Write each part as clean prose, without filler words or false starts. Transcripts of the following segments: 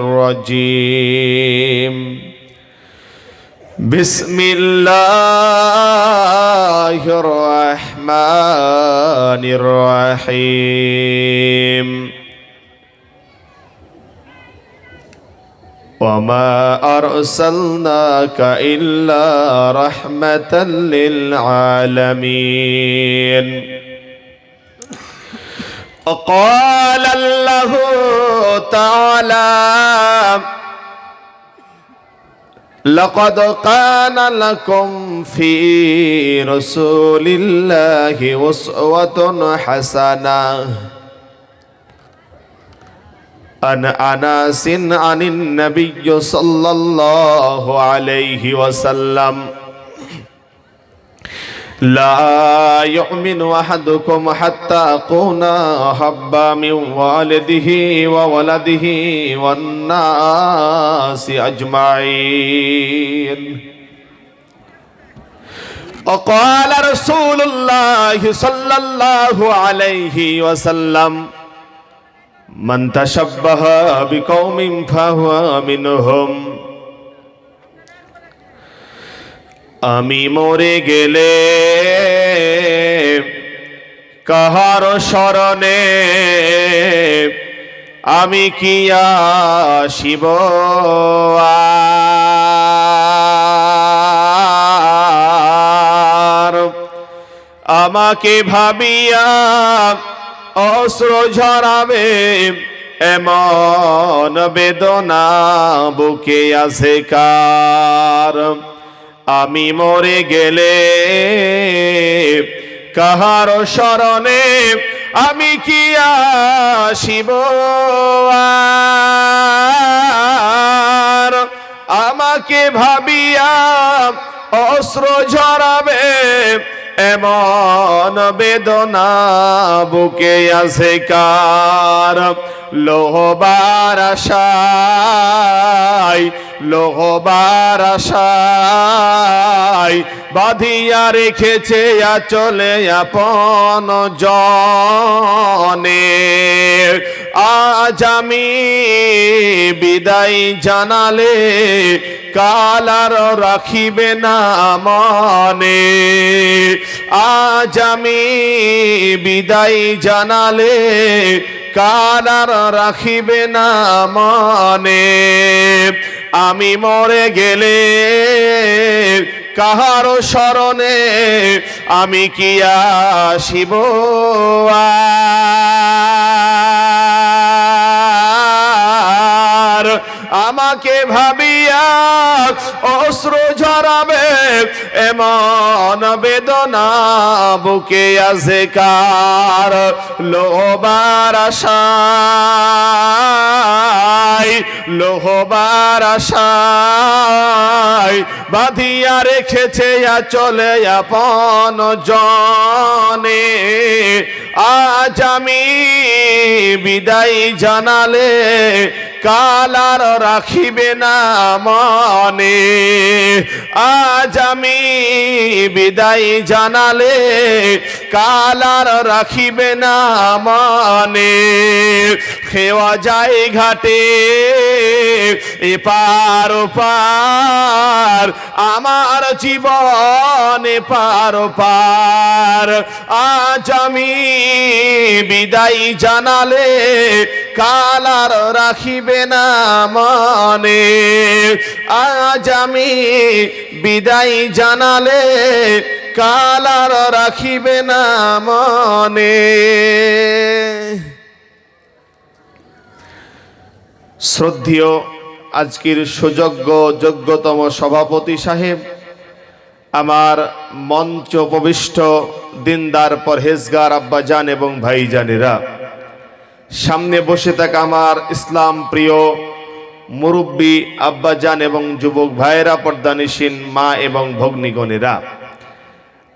الرجيم بسم الله الرحمن الرحيم وما أرسلناك إلا رحمة للعالمين وقال الله تعالى لقد كان لكم في رسول الله أسوة حسنة عن أنس عن النبي صلى الله عليه وسلم لا يؤمن أحدكم حتى أكون أحب من والده وولده والناس أجمعين وقال رسول الله صلى الله عليه وسلم من تشبه بقوم فهو منهم আমি মরে গেলে কাহার শরণে আমি কি আসিব আর আমাকে ভাবিয়া অশ্রু ঝরাবে এমন বেদনা বুকে আছে কার আমি মরে গেলে কাহার শরণে আমি কি আসিব আর আমাকে ভাবিয়া অশ্রু ঝরাবে এমন বেদনা বুকে আছে কার লোহবার আশায় লোহবার আশায় বাঁধিয়া রেখেছে চলে আপন জনে আজ আমি বিদায় জানালে কাল আর রাখিবে না মনে আজ আমি বিদায় জানালে কাল আর রাখিবে না মনে আমি মরে গেলে কাহার শরণে আমি কি আসিব আর আমাকে ভাবিয়া অশ্রু ঝরাবে এমন বেদনা বুকে আছে কার লোহবার আশায় লোহবার আশায় বাঁধিয়া রেখেছে চলে আপন জনে আজ আমি বিদায় জানালে কাল আর রাখিবে না মনে আজ আমি বিদায় জানালে কাল আর রাখিবে না মনে খেওয়া যায় ঘাটে এপার ওপার আমার জীবন এপার ওপার আজ আমি বিদায় জানালে কাল আর রাখিবে না মনে আজ আমি বিদায় জানালে কাল আর রাখিবে না মনে শ্রদ্ধেয় আজকের সুযোগ্য যোগ্যতম সভাপতি সাহেব আমার মঞ্চ উপবিষ্ট দিনদার পরহেজগার আব্বাজান এবং ভাইজানেরা সামনে বসে থাকা আমার ইসলাম প্রিয় মুরব্বী আব্বাজান এবং যুবক ভাইয়েরা পর্দানিসীন মা এবং ভগ্নীগণেরা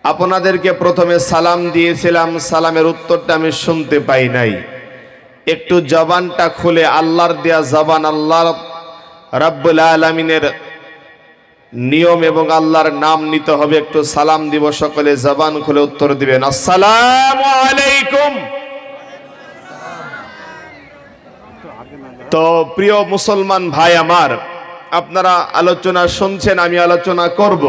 আপনাদেরকে প্রথমে সালাম দিয়েছিলাম সালামের উত্তরটা আমি শুনতে পাই নাই একটু জবানটা খুলে আল্লাহর দেয়া জবান আল্লাহ রাব্বুল আলামিনের নিয়ম এবং আল্লাহর নাম নিতে হবে। একটু সালাম দিব, সকলে জবান খুলে উত্তর দিবেন, আসসালামু আলাইকুম। তো প্রিয় মুসলমান ভাই আমার, আপনারা আলোচনা শুনছেন, আমি আলোচনা করব।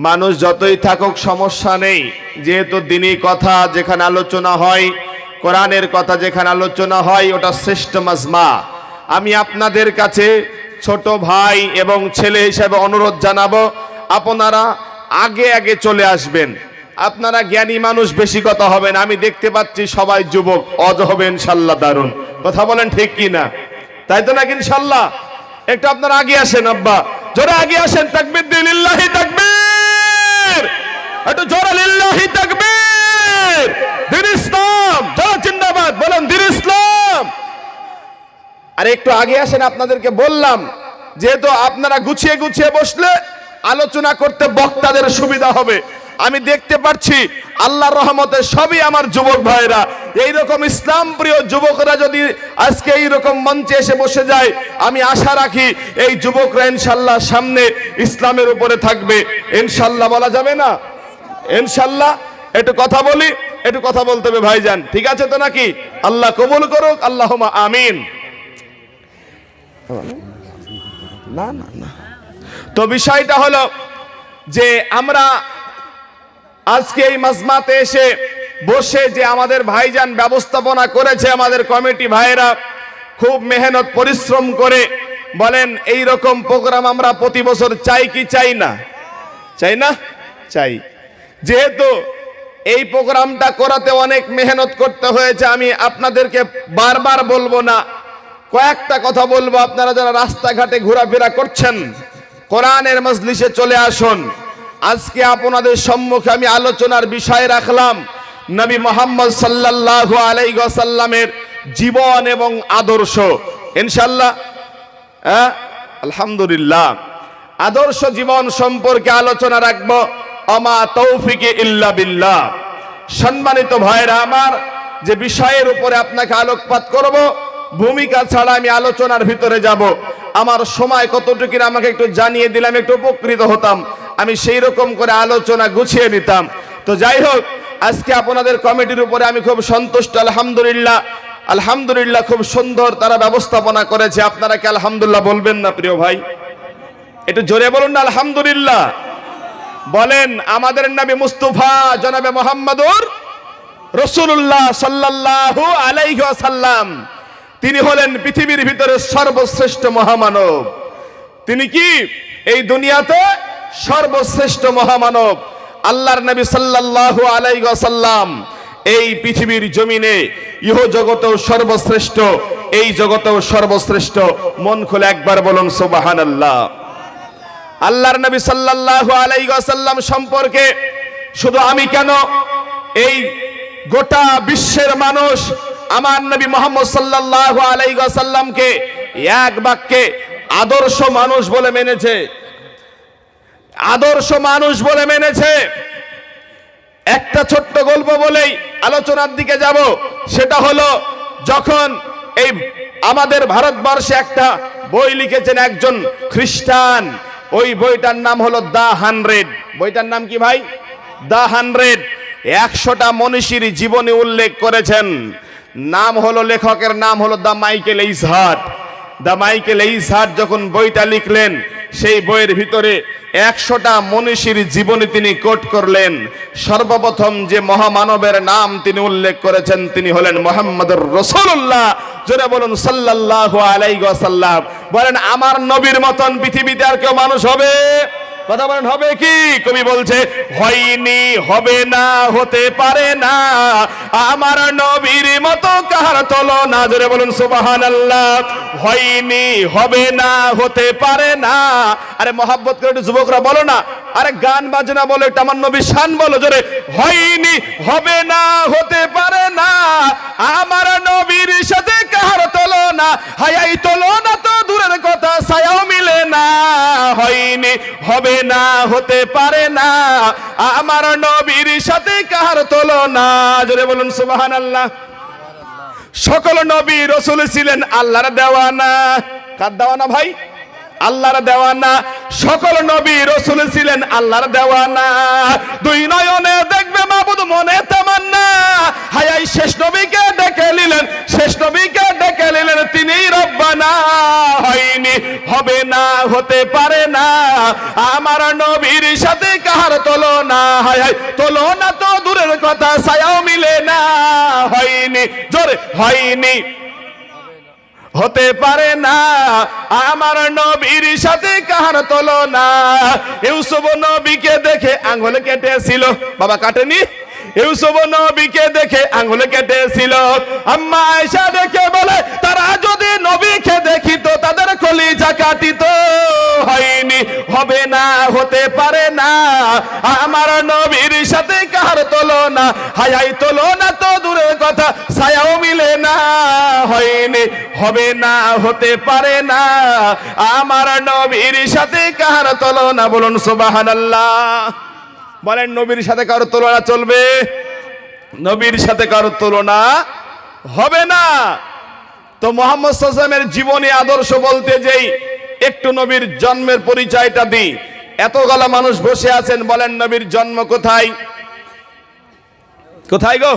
মানুষ যতই থাকুক সমস্যা নেই, যেহেতু দিনী কথা যেখানে আলোচনা হয়, কোরআনের কথা যেখানে আলোচনা হয়, ওটা শ্রেষ্ঠ মাজমা। আমি আপনাদের কাছে ছোট ভাই এবং ছেলে হিসেবে অনুরোধ জানাবো, আপনারা আগে আগে চলে আসবেন। আপনারা জ্ঞানী মানুষ, বেশি কথা হবে না। আমি দেখতে পাচ্ছি সবাই যুবক, অজ হবে ইনশাল্লাহ। দারুণ কথা বলেন, ঠিক কি না? তাই তো নাকি ইনশাল্লাহ? একটু আপনারা আগে আসেন, আব্বা জোরে আগে আসেন। তাকবীর দিন, লিল্লাহি তাকবীর। একটু জোরে লিল্লাহি তাকবীর। দ্বীন ইসলাম জোরে জিন্দাবাদ বলেন, দ্বীন ইসলাম। আর একটু আগে আসেন, আপনাদেরকে বললাম যেহেতু আপনারা গুছিয়ে গুছিয়ে বসলে আলোচনা করতে বক্তাদের সুবিধা হবে। আমি দেখতে পাচ্ছি আল্লাহর রহমতে সবই আমার যুবক ভাইরা। এইরকম ইসলাম প্রিয় যুবকরা যদি আজকে এইরকম মঞ্চে এসে বসে যায়, আমি আশা রাখি এই যুবকরা ইনশাল্লাহ সামনে ইসলামের উপরে থাকবে। ইনশাল্লাহ বলা যাবে না? ইনশাল্লাহ। একটু কথা বলি, একটু কথা বলতে হবে ভাইজান, ঠিক আছে তো নাকি? আল্লাহ কবুল করুক, আল্লাহুম্মা আমিন। না না না, তো বিষয়টা হলো যে আমরা আজকে এই মাজমাতে এসে বসে যে আমাদের ভাইজান ব্যবস্থাপনা করেছে, আমাদের কমিটি ভাইরা খুব মেহনত পরিশ্রম করে, বলেন এই রকম প্রোগ্রাম আমরা প্রতি বছর চাই কি চাই না? চাই না? চাই। যেহেতু এই প্রোগ্রামটা করাতে অনেক মেহনত করতে হয়েছে, আমি আপনাদেরকে বারবার বলবো না, কয়েকটা কথা বলবো। আপনারা যারা রাস্তাঘাটে ঘোরাফেরা করছেন, কোরআনের মজলিসে চলে আসুন। আজকে আপনাদের সম্মুখে আমি আলোচনার বিষয় রাখলাম নবী মুহাম্মদ সাল্লাল্লাহু আলাইহি ওয়াসাল্লামের জীবন এবং আদর্শ। ইনশাআল্লাহ, আলহামদুলিল্লাহ, আদর্শ জীবন সম্পর্কে আলোচনা রাখবো। আমা তৌফিকে ইল্লা বিল্লাহ। সম্মানিত ভাইরা আমার, যে বিষয়ের উপরে আপনাকে আলোকপাত করব, ভূমিকা ছাড়া আমি আলোচনার ভিতরে যাব। আমার সময় কতটুকু আমাকে একটু জানিয়ে দিলাম, একটু উপকৃত হতাম। আমি সেই রকম করে আলোচনা গুছিয়ে নিতাম। তো যাই হোক, আজকে আপনাদের কমিটির উপরে আমি খুব সন্তুষ্ট, আলহামদুলিল্লাহ। আলহামদুলিল্লাহ, খুব সুন্দর তারা ব্যবস্থাপনা করেছে। আপনারা কি আলহামদুলিল্লাহ বলবেন না প্রিয় ভাই? একটু জোরে বলুন না আলহামদুলিল্লাহ। বলেন, আমাদের নবী মুস্তাফা জনাবে মুহাম্মদুর রাসূলুল্লাহ সাল্লাল্লাহু আলাইহি ওয়াসাল্লাম, তিনি হলেন পৃথিবীর ভিতরে সর্বশ্রেষ্ঠ মহামানব। তিনি কি এই দুনিয়াতে সর্বশ্রেষ্ঠ মহামানব? আল্লাহর নবী সাল্লাল্লাহু আলাইহি ওয়াসাল্লাম এই পৃথিবীর জমিনে ইহ জগতেও সর্বশ্রেষ্ঠ, এই জগতেও সর্বশ্রেষ্ঠ। মন খুলে একবার বলুন সুবহানাল্লাহ। আল্লাহর নবী সাল্লাল্লাহু আলাইহি ওয়াসাল্লাম সম্পর্কে শুধু আমি কেন, এই গোটা বিশ্বের মানুষ আমার নবী মুহাম্মদ সাল্লাল্লাহু আলাইহি ওয়াসাল্লামকে এক বাক্যে আদর্শ মানুষ বলে মেনেছে। আদর্শ মানুষ বলে মেনেছে। একটা ছোট্ট গল্প বলেই আলোচনার দিকে যাব। সেটা হলো, যখন এই আমাদের ভারতবর্ষে একটা বই লিখেছেন একজন খ্রিস্টান, ওই বইটার নাম হলো দ্য 100। বইটার নাম কি ভাই? দ্য 100। 100টা মনীষীর জীবনী উল্লেখ করেছেন। নাম হলো, লেখকের নাম হলো দ্য মাইকেল এইজহার্ট। দ্য মাইকেল এইজহার্ট যখন বইটা লিখলেন, সেই বইয়ের ভিতরে 100টা মনীষীর জীবনী তিনি কোট করলেন। সর্বপ্রথম যে মহামানবের নাম তিনি উল্লেখ করেছেন, তিনি হলেন মুহাম্মদুর রাসূলুল্লাহ। জোরে বলুন সাল্লাল্লাহু আলাইহি ওয়াসাল্লাম। বলেন, আমার নবীর মতন পৃথিবীতে আর কেউ মানুষ হবে? কথা বলেন, হবে কি? কবি বলছে, হয়নি, হবে না, হতে পারে না, আমার নবীর মতো কার তুলনা। জোরে বলুন সুবহানাল্লাহ। হয়নি, হবে না, হতে পারে না। আরে মহব্বত করে একটু যুবকরা বলো না, আরে গান বাজনা বলো, এটা আমার নবীর শান বলো জোরে। হয়নি, হবে না, হতে পারে না, আমার নবীর সাথে কার তুলনা। হায় এই তুলনা তো দূরের কথা, ছায়াও মিলে না। হয়নি, হবে না, হতে পারে না, আমার নবীর সাথে কার তুলনা। জোরে বলুন সুবহানাল্লাহ। সকল নবী রাসূল ছিলেন আল্লাহর দেওয়ানা। কার দেওয়ানা ভাই? আল্লাহর দেওয়ানা। সকল নবী রাসূল ছিলেন আল্লাহর দেওয়ানা। দুই নয়নে দেখবে মাবুদ, মনে তামান্না। হায় শেষ নবীকে ডেকে নিলেন, শেষ নবীকে ডেকে নিলেন, তিনি রব্বানা। হয়নি, হবে না, হতে পারে না, আমার নবীর সাথে কার তুলনা। হায় হায়, তুলনা তো দূরের কথা, ছায়াও মিলে না। হয়নি, জোরে হয়নি, হতে পারে না, আমার নবীর সাথে কার তুলনা। ইউসুফ নবীকে দেখে আঙ্গুল কেটেছিল, বাবা কাটেনি? ইউসুফ নবীকে দেখে আঙ্গুল কেটেছিল। আম্মা আয়েশা দেখে বলে, তারা যদি নবীকে দেখিত তাদের কলিজা কাটিত। হয়নি, হবে না, হতে পারে না, আমার নবীর সাথে কার তুলনা। হায় হায়, তুলনা তো দূরের কথা, ছায়াও মিলে না। হয়নি, হবে না, হতে পারে না, আমার নবীর সাথে কার তুলনা। বলুন সুবহানাল্লাহ। বলেন, নবীর সাথে কারো তুলনা চলবে? নবীর সাথে কারো তুলনা হবে না। তো মুহাম্মদ সাল্লাল্লাহু আলাইহি ওয়াসাল্লামের জীবনী আদর্শ বলতে যেই একটু নবীর জন্মের পরিচয়টা দিই। এতগুলা মানুষ বসে আছেন, বলেন নবীর জন্ম কোথায়? কোথায় গো?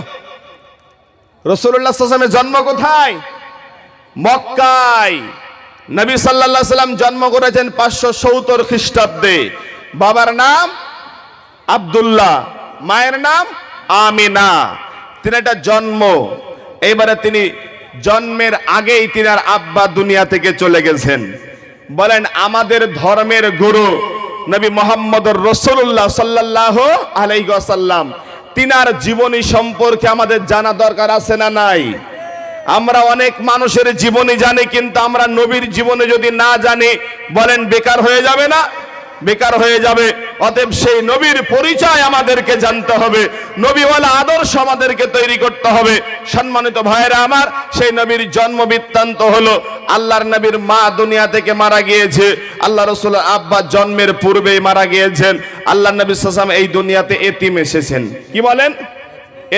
রাসূলুল্লাহ সাল্লাল্লাহু আলাইহি ওয়াসাল্লামের জন্ম কোথায়? মক্কায়। নবী সাল্লাল্লাহু আলাইহি ওয়াসাল্লাম জন্ম করেছেন 570 খ্রিস্টাব্দে। বাবার নাম আব্দুল্লাহ, মায়ের নাম আমিনা। তিনি একটা জন্ম, এইবারে তিনি জন্মের আগেই তিনার আব্বা দুনিয়া থেকে চলে গেছেন। বলেন, আমাদের ধর্মের গুরু নবী মুহাম্মদুর রাসূলুল্লাহ সাল্লাল্লাহু আলাইহি ওয়াসাল্লাম, তিনার জীবনী সম্পর্কে আমাদের জানা দরকার আছে না নাই? আমরা অনেক মানুষের জীবনী জানি, কিন্তু আমরা নবীর জীবনে যদি না জানি, বলেন বেকার হয়ে যাবে না? বেকার হয়ে যাবে। অতএব সেই নবীর পরিচয় আমাদেরকে জানতে হবে, নবীওয়ালা আদর্শ আমাদেরকে তৈরি করতে হবে। সম্মানিত ভাইয়েরা আমার, সেই নবীর জন্ম বৃত্তান্ত হলো, আল্লাহর নবীর মা দুনিয়া থেকে মারা গিয়েছে, আল্লাহ রাসূলের আব্বা জন্মের পূর্বেই মারা গিয়েছেন। আল্লাহ নবী সাল্লাল্লাহু আলাইহি ওয়াসাল্লাম এই দুনিয়াতে এতিম এসেছেন। কি বলেন?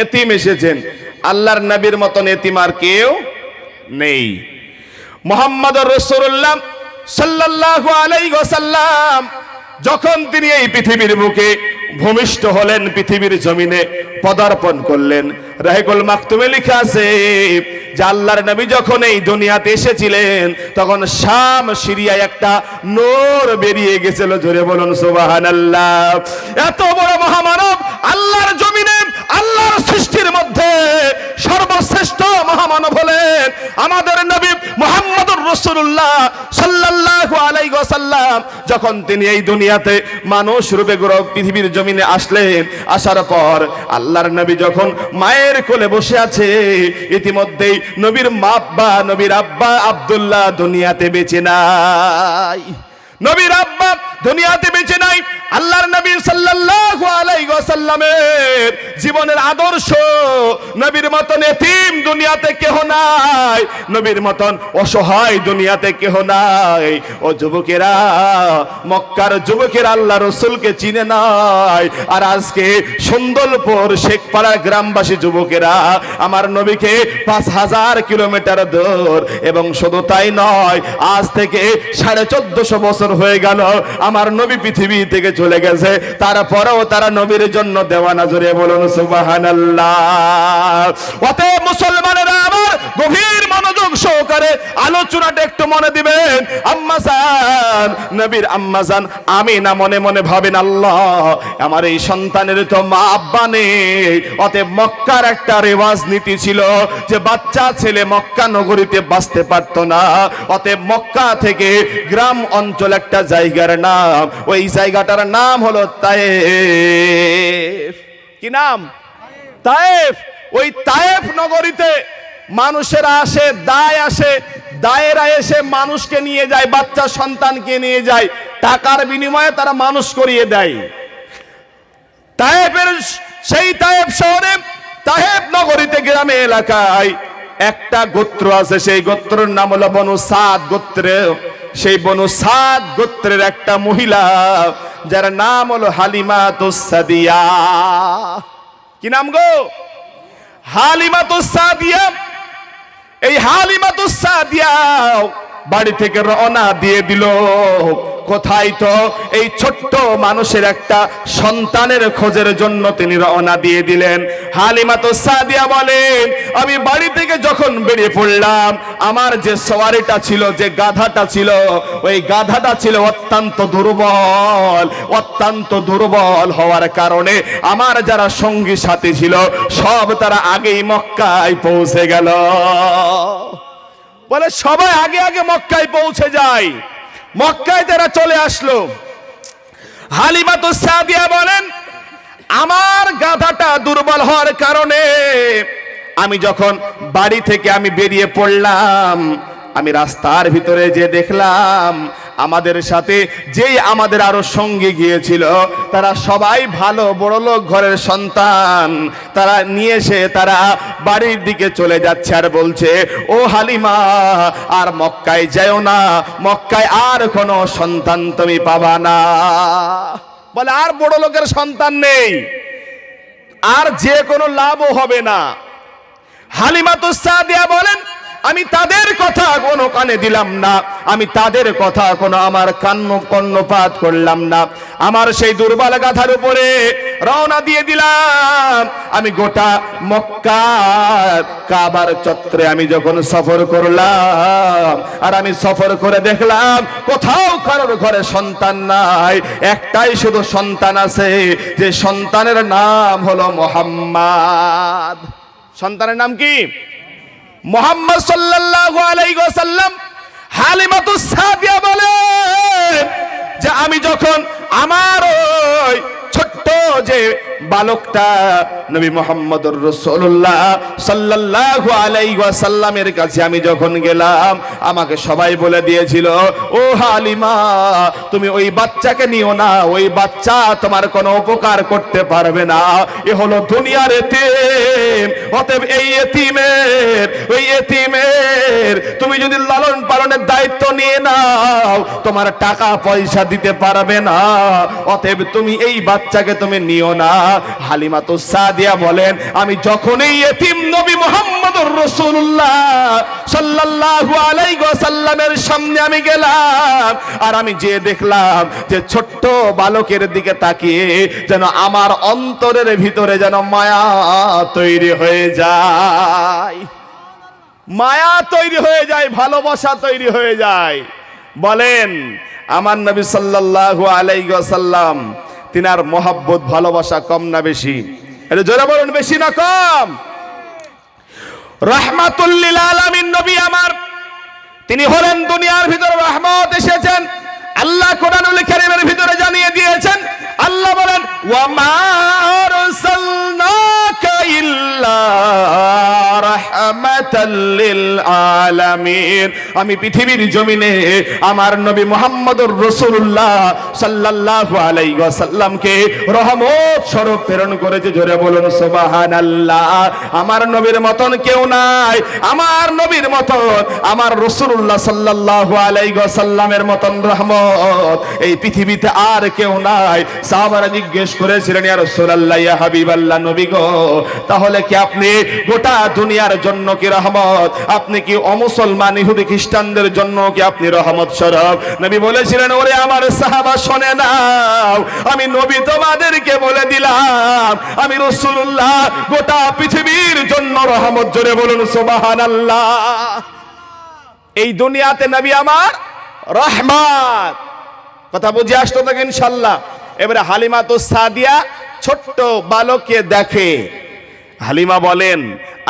এতিম এসেছেন। আল্লাহর নবীর মতন এতিম আর কেউ নেই। মুহাম্মদুর রাসূলুল্লাহ সাল্লাল্লাহু আলাইহি ওয়াসাল্লাম যখন তিনি এই পৃথিবীর বুকে ভূমিষ্ঠ হলেন, পৃথিবীর জমিনে পদার্পণ করলেন, রাহিকুল মাকতুমে লেখা আছে যে আল্লাহর নবী যখন এই দুনিয়াতে এসেছিলেন, তখন শাম সিরিয়ায় একটা নূর বেরিয়ে গেছিল। জোরে বলুন সুবহানাল্লাহ। এত বড় মহামানব আল্লাহর জমিনে, আল্লাহর সৃষ্টির মধ্যে সর্বশ্রেষ্ঠ মহামানব হলেন আমাদের নবী মুহাম্মদুর রাসূলুল্লাহ সাল্লাল্লাহু আলাইহি ওয়াসাল্লাম। যখন তিনি এই দুনিয়াতে মানুষ রূপে পৃথিবীর জমিনে আসলেন, আসার পর আল্লাহর নবী যখন মায়ের কোলে বসে আছে, ইতিমধ্যেই নবীর নবীর আব্বা আব্দুল্লাহ দুনিয়াতে বেঁচে নাই। নবীর আব্বা দুনিয়াতে বেঁচে নাই। আল্লাহর নবী সাল্লাল্লাহু আলাইহি ওয়াসাল্লামের জীবনের আদর্শ, নবীর মতন এতিম দুনিয়াতে কেহ নাই, নবীর মতন অসহায় দুনিয়াতে কেহ নাই। ও যুবকেরা, মক্কার যুবকেরা আল্লাহ রাসূলকে চিনে নাই, আর আজকে সুন্দরপুর শেখপাড়ার গ্রামবাসী যুবকেরা আমার নবীকে 5000 কিলোমিটার দূর, এবং শুধু তাই নয়, আজ থেকে 1450 বছর হয়ে গেল আমার নবী পৃথিবী থেকে চলে গেছে, তারপরেও তারা নবীর জন্য দেওয়ানা। জোরে বলুন সুবহানাল্লাহ। অতএব মুসলমানেরা আমার গভীর মনোযোগ সহকারে আলোচনাটা একটু মনে দিবেন। আম্মাজান, নবীর আম্মাজান আমিনা মনে মনে ভাবেন, আল্লাহ আমার এই সন্তানের তো মা আব্বা নেই। অতএব মক্কার একটা রেওয়াজ নীতি ছিল যে বাচ্চা ছেলে মক্কা নগরীতে বাঁচতে পারতো না। অতএব মক্কা থেকে গ্রাম অঞ্চল একটা জায়গার নাম, ওই জায়গাটার নাম হলো তায়েফ। কি নাম? তায়েফ। ওই তায়েফ নগরীতে মানুষেরা আসে, দায়েরা এসে মানুষকে নিয়ে যায়, বাচ্চা সন্তানকে নিয়ে যায়, টাকার বিনিময়ে তারা মানুষ করিয়ে দেয়। তায়েফের সেই তায়েফ শহরে, তায়েফ নগরীতে, গ্রামে এলাকায় একটা গোত্র আছে, সেই গোত্রের নাম হলো বনু সাদ গোত্র। সেই বনু সাদ গোত্রের একটা মহিলা, যার নাম হলো হালিমাতুস সাদিয়া। কি নাম গো? হালিমাতুস সাদিয়া। এই হালিমাতুস সাদিয়া বাড়ি থেকে রওনা দিয়ে দিল। কোথায়? তো এই ছোট্ট মানুষের একটা সন্তানের খোঁজের জন্য তিনি রওনা দিয়ে দিলেন। হালিমা তো সাদিয়া বলেন, আমি বাড়ি থেকে যখন বেরিয়ে পড়লাম, আমার যে সওয়ারিটা ছিল, যে গাধাটা ছিল, ওই গাধাটা ছিল অত্যন্ত দুর্বল হওয়ার কারণে আমার যারা সঙ্গী সাথী ছিল সব তারা আগেই মক্কায় পৌঁছে গেল। বলে সবাই আগে আগে মক্কায় পৌঁছে যায়, মক্কায় তারা চলে আসলো। হালিমা তো সাদিয়া বলেন, আমার গাধাটা দুর্বল হওয়ার কারণে আমি যখন বাড়ি থেকে আমি বেরিয়ে পড়লাম, আমি রাস্তার ভিতরে যে দেখলাম আমাদের সাথে যেই আমাদের আরো সঙ্গী গিয়েছিল তারা সবাই ভালো বড় লোক ঘরের সন্তান, তারা নিয়ে এসে তারা বাড়ির দিকে চলে যাচ্ছে আর বলছে, ও হালিমা আর মক্কায় যাও না, মক্কায় আর কোনো সন্তান তুমি পাবা না। বলে আর বড় লোকের সন্তান নেই, আর যে কোনো লাভও হবে না। হালিমা তো সাদিয়া বলেন, আমি তাদের কথা কোনো কানে দিলাম না, আমি তাদের কথা কোনো আমার কর্ণপাত করলাম না। আমার সেই দুর্বল গাধার উপরে রওনা দিয়ে দিলাম। আমি গোটা মক্কা কাবার চত্বরে আমি যখন সফর করলাম, আর আমি সফর করে দেখলাম কোথাও কারোর ঘরে সন্তান নাই, একটাই শুধু সন্তান আছে, যে সন্তানের নাম হলো মুহাম্মদ। সন্তানের নাম কি? মুহাম্মদ সাল্লাল্লাহু আলাইহি ওয়াসাল্লাম। হালিমা তো সাদিয়া বলেন যে আমি যখন আমার ওই ছোট্ট যে বালকটা নবী মুহাম্মদুর রাসূলুল্লাহ সাল্লাল্লাহু আলাইহি ওয়াসাল্লামের কাছে আমি যখন গেলাম, আমাকে সবাই বলে দিয়েছিল, ও হালিমা তুমি ওই বাচ্চাকে নিও না, ওই বাচ্চা তোমার কোনো উপকার করতে পারবে না, এ হলো দুনিয়ার এতিম। অতএব এই এতিমের তুমি যদি লালন পালনের দায়িত্ব নিয়ে নাও, তোমার টাকা পয়সা দিতে পারবে না, অতএব তুমি এই বাচ্চাকে তুমি নিও না। হালিমা তো সাদিয়া বলেন, আমি যখনই এতিম নবী মুহাম্মদুর রাসূলুল্লাহ সাল্লাল্লাহু আলাইহি ওয়াসাল্লামের সামনে আমি গেলাম, আর আমি যে দেখলাম যে ছোট্ট বালকের দিকে তাকিয়ে যেন আমার অন্তরের ভিতরে যেন মায়া তৈরি হয়ে যায়, মায়া তৈরি হয়ে যায়, ভালোবাসা তৈরি হয়ে যায়। বলেন আমার নবী সাল্লাল্লাহু আলাইহি ওয়াসাল্লাম, তিনার মহব্বত ভালোবাসা কম না বেশি? এটা জোরে বলুন, বেশি না কম? রাহমাতুল লিল আলামিন নবী আমার, তিনি হলেন দুনিয়ার ভিতরে রহমত এসেছেন। আল্লাহ কোরআনুল কারীমের ভিতরে জানিয়ে দিয়েছেন, আল্লাহ বলেন, ওয়া মা আরসালনাকা ইল্লা রাহমাতাল লিল আলামিন। আমি পৃথিবীর জমিনে আমার নবী মুহাম্মদুর রাসূলুল্লাহ সাল্লাল্লাহু আলাইহি ওয়াসাল্লামকে রহমত স্বরূপ প্রেরণ করেছে। জোরে বলুন সুবহানাল্লাহ। আমার নবীর মতন কেউ নাই, আমার নবীর মতন, আমার রাসূলুল্লাহ সাল্লাল্লাহু আলাইহি ওয়াসাল্লামের মতন রহমত এই পৃথিবীতে আর কেউ নাই। সাহাবারা জিজ্ঞেস করেছিলেন, ইয়া রাসূলুল্লাহ, ইয়া হাবিবাল্লাহ, নবী গো, তাহলে কি আপনি গোটা দুনিয়ার জন্য কি রহমত? আপনি কি অমুসলমান ইহুদি খ্রিস্টানদের জন্য কি আপনি রহমত স্বরূপ? নবী বলেছিলেন, ওরে আমার সাহাবা শুনে নাও, আমি নবী তোমাদেরকে বলে দিলাম, আমি রাসূলুল্লাহ গোটা পৃথিবীর জন্য রহমত। জোরে বলুন সুবহানাল্লাহ। এই দুনিয়াতে নবী আমার রহমত। কথা বুঝে আসতো তো ইনশাআল্লাহ। এবারে হালিমা তো সাদিয়া ছোট্ট বালককে দেখে। হালিমা বলেন,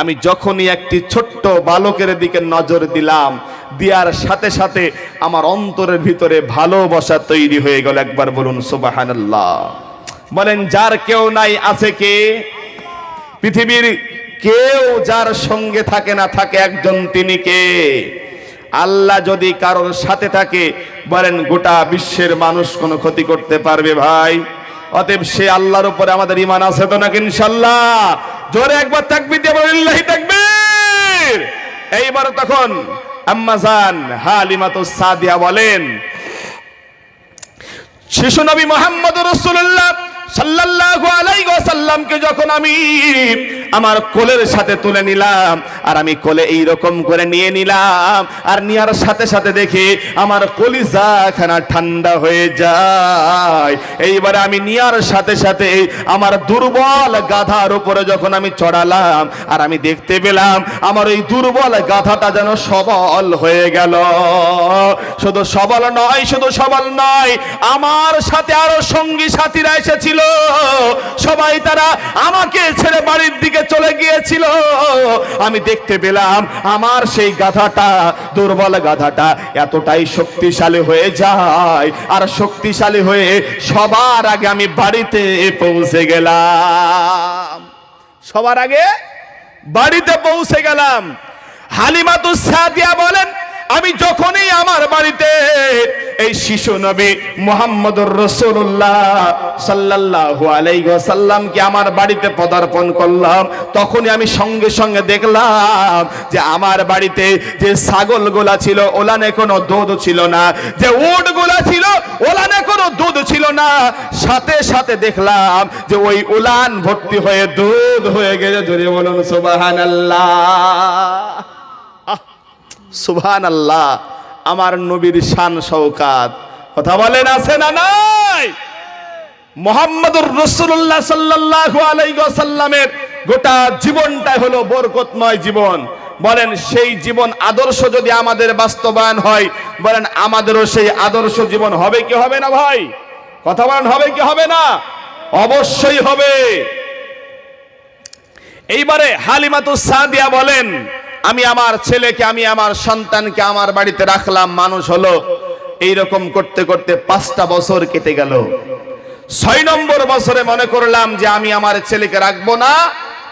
আমি যখনই একটি ছোট্ট বালকের দিকে নজর দিলাম, দেওয়ার সাথে সাথে আমার অন্তরের ভিতরে ভালোবাসা তৈরি হয়ে গেল। একবার বলুন সুবহানাল্লাহ। বলেন, যার কেউ নাই আছে কে? পৃথিবীর কেউ যার সঙ্গে থাকে না থাকে একজন, তিনি কে? আল্লাহ যদি কারোর সাথে থাকে, বলেন গোটা বিশ্বের মানুষ কোনো ক্ষতি করতে পারবে ভাই? অতএব সে আল্লাহর উপরে আমাদের ঈমান আছে তো নাকি ইনশাআল্লাহ? জোরে একবার তাকবীর দিয়ে বলেন লিল্লাহি তাকবীর। এইবার তখন আম্মা জান হালিমা তো সাদিয়া বলেন, শিশু নবী মুহাম্মদুর রাসূলুল্লাহ সাল্লাল্লাহু আলাইহি ওয়াসাল্লামকে যখন আমি আমার কোলের সাথে তুলে নিলাম, আর আমি কোলে এইরকম করে নিয়ে নিলাম, আর নেওয়ার সাথে সাথে দেখি আমার কলিজাখানা ঠান্ডা হয়ে যায়। এইবারে আমি নেওয়ার সাথে সাথে আমার দুর্বল গাধার উপরে যখন আমি চড়ালাম, আর আমি দেখতে পেলাম আমার ওই দুর্বল গাধাটা যেন সবল হয়ে গেল। শুধু সবল নয়, আমার সাথে আরো সঙ্গী সাথীরা এসেছিল, সবাই তারা আমাকে ছেড়ে বাড়ির দিকে চলে গিয়েছিল। আমি দেখতে পেলাম আমার সেই গাধাটা, দুর্বল গাধাটা এতটাই শক্তিশালী হয়ে যায়, আর শক্তিশালী হয়ে সবার আগে আমি বাড়িতে পৌঁছে গেলাম। সবার আগে বাড়িতে পৌঁছে গেলাম। হালিমাতুস সাদিয়া বলেন, আমি যখনই আমার বাড়িতে এই শিশু নবী মুহাম্মদুর রাসূলুল্লাহ সাল্লাল্লাহু আলাইহি ওয়াসাল্লামকে আমার বাড়িতে পদার্পণ করলাম, তখনই আমি সঙ্গে সঙ্গে দেখলাম যে আমার বাড়িতে যে ছাগলগুলা ছিল ওলানে কোনো দুধ ছিল না, যে উটগুলা ছিল ওলানে কোনো দুধ ছিল না, সাথে সাথে দেখলাম যে ওই উলান ভর্তি হয়ে দুধ হয়ে গেছে। জোরে বলুন সুবহানাল্লাহ, সুবহানাল্লাহ। আমার নবীর শান শওকাত, কথা বলেন আছে না নাই? মুহাম্মদুর রাসূলুল্লাহ সাল্লাল্লাহু আলাইহি ওয়াসাল্লামের গোটা জীবনটাই হলো বরকতময় জীবন। বলেন সেই জীবন আদর্শ যদি আমাদের বাস্তবায়ন হয়, বলেন আমাদেরও সেই আদর্শ জীবন হবে কি হবে না ভাই? কথা বলেন হবে কি হবে না? অবশ্যই হবে। এইবারে হালিমাতুস সাদিয়া বলেন, আমি আমার ছেলেকে, আমি আমার সন্তানকে আমার বাড়িতে রাখলাম, মানুষ হলো। এইরকম করতে করতে 5টা বছর কেটে গেল। 6 নম্বর বছরে মনে করলাম যে আমি আমার ছেলেকে রাখবো না,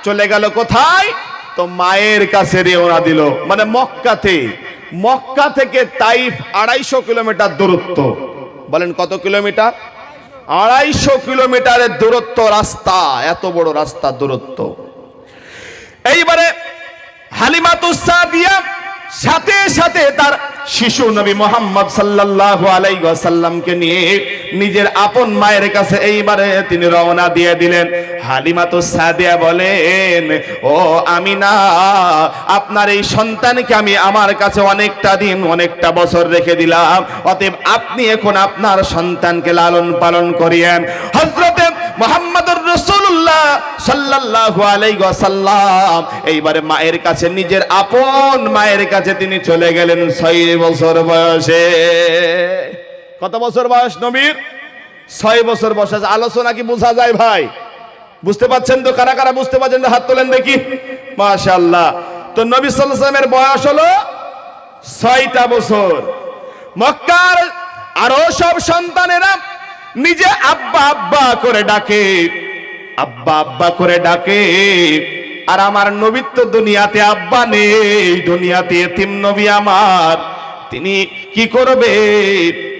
চলে গেল কোথায়? তো মায়ের কাছে রওনা দিল। মানে মক্কা থেকে তাইফ 250 কিলোমিটার দূরত্ব। বলেন কত কিলোমিটার? 250 কিলোমিটারের দূরত্ব রাস্তা, এত বড় রাস্তা দূরত্ব। এইবারে হালিমাতুস সাদিয়া সাথে সাথে তার শিশু নবী মুহাম্মদ সাল্লাল্লাহু আলাইহি ওয়াসাল্লামকে নিয়ে নিজের আপন মায়ের কাছে এইবারে তিনি রওনা দিয়ে দিলেন। হালিমাতুস সাদিয়া বলেন, ও আমিনা, আপনার এই সন্তানকে আমি আমার কাছে অনেকটা দিন, অনেকটা বছর রেখে দিলাম, অতএব আপনি এখন আপনার সন্তানকে লালন পালন করিয়েন। হযরতে মুহাম্মদুর রাসূলুল্লাহ সাল্লাল্লাহু আলাইহি ওয়াসাল্লাম এইবারে মায়ের কাছে, নিজের আপন মায়ের কাছে তিনি চলে গেলেন 6 বছর বয়সে। কত বছর বয়স নবীর? 6 বছর বয়সে। আলোচনা কি বোঝা যায় ভাই? বুঝতে পাচ্ছেন তো? কারা কারা বুঝতে পাচ্ছেন হাত তোলেন দেখি। মাশাআল্লাহ। তো নবী সাল্লাল্লাহু আলাইহি ওয়াসাল্লামের বয়স হলো 6টা বছর। মক্কার আরো সব সন্তানেরা নিজে আব্বা আব্বা করে ডাকে, আব্বা আব্বা করে ডাকে, আর আমার নবীর তো দুনিয়াতে আব্বা নেই, দুনিয়াতে এতিম নবী আমার। তিনি কি করবে?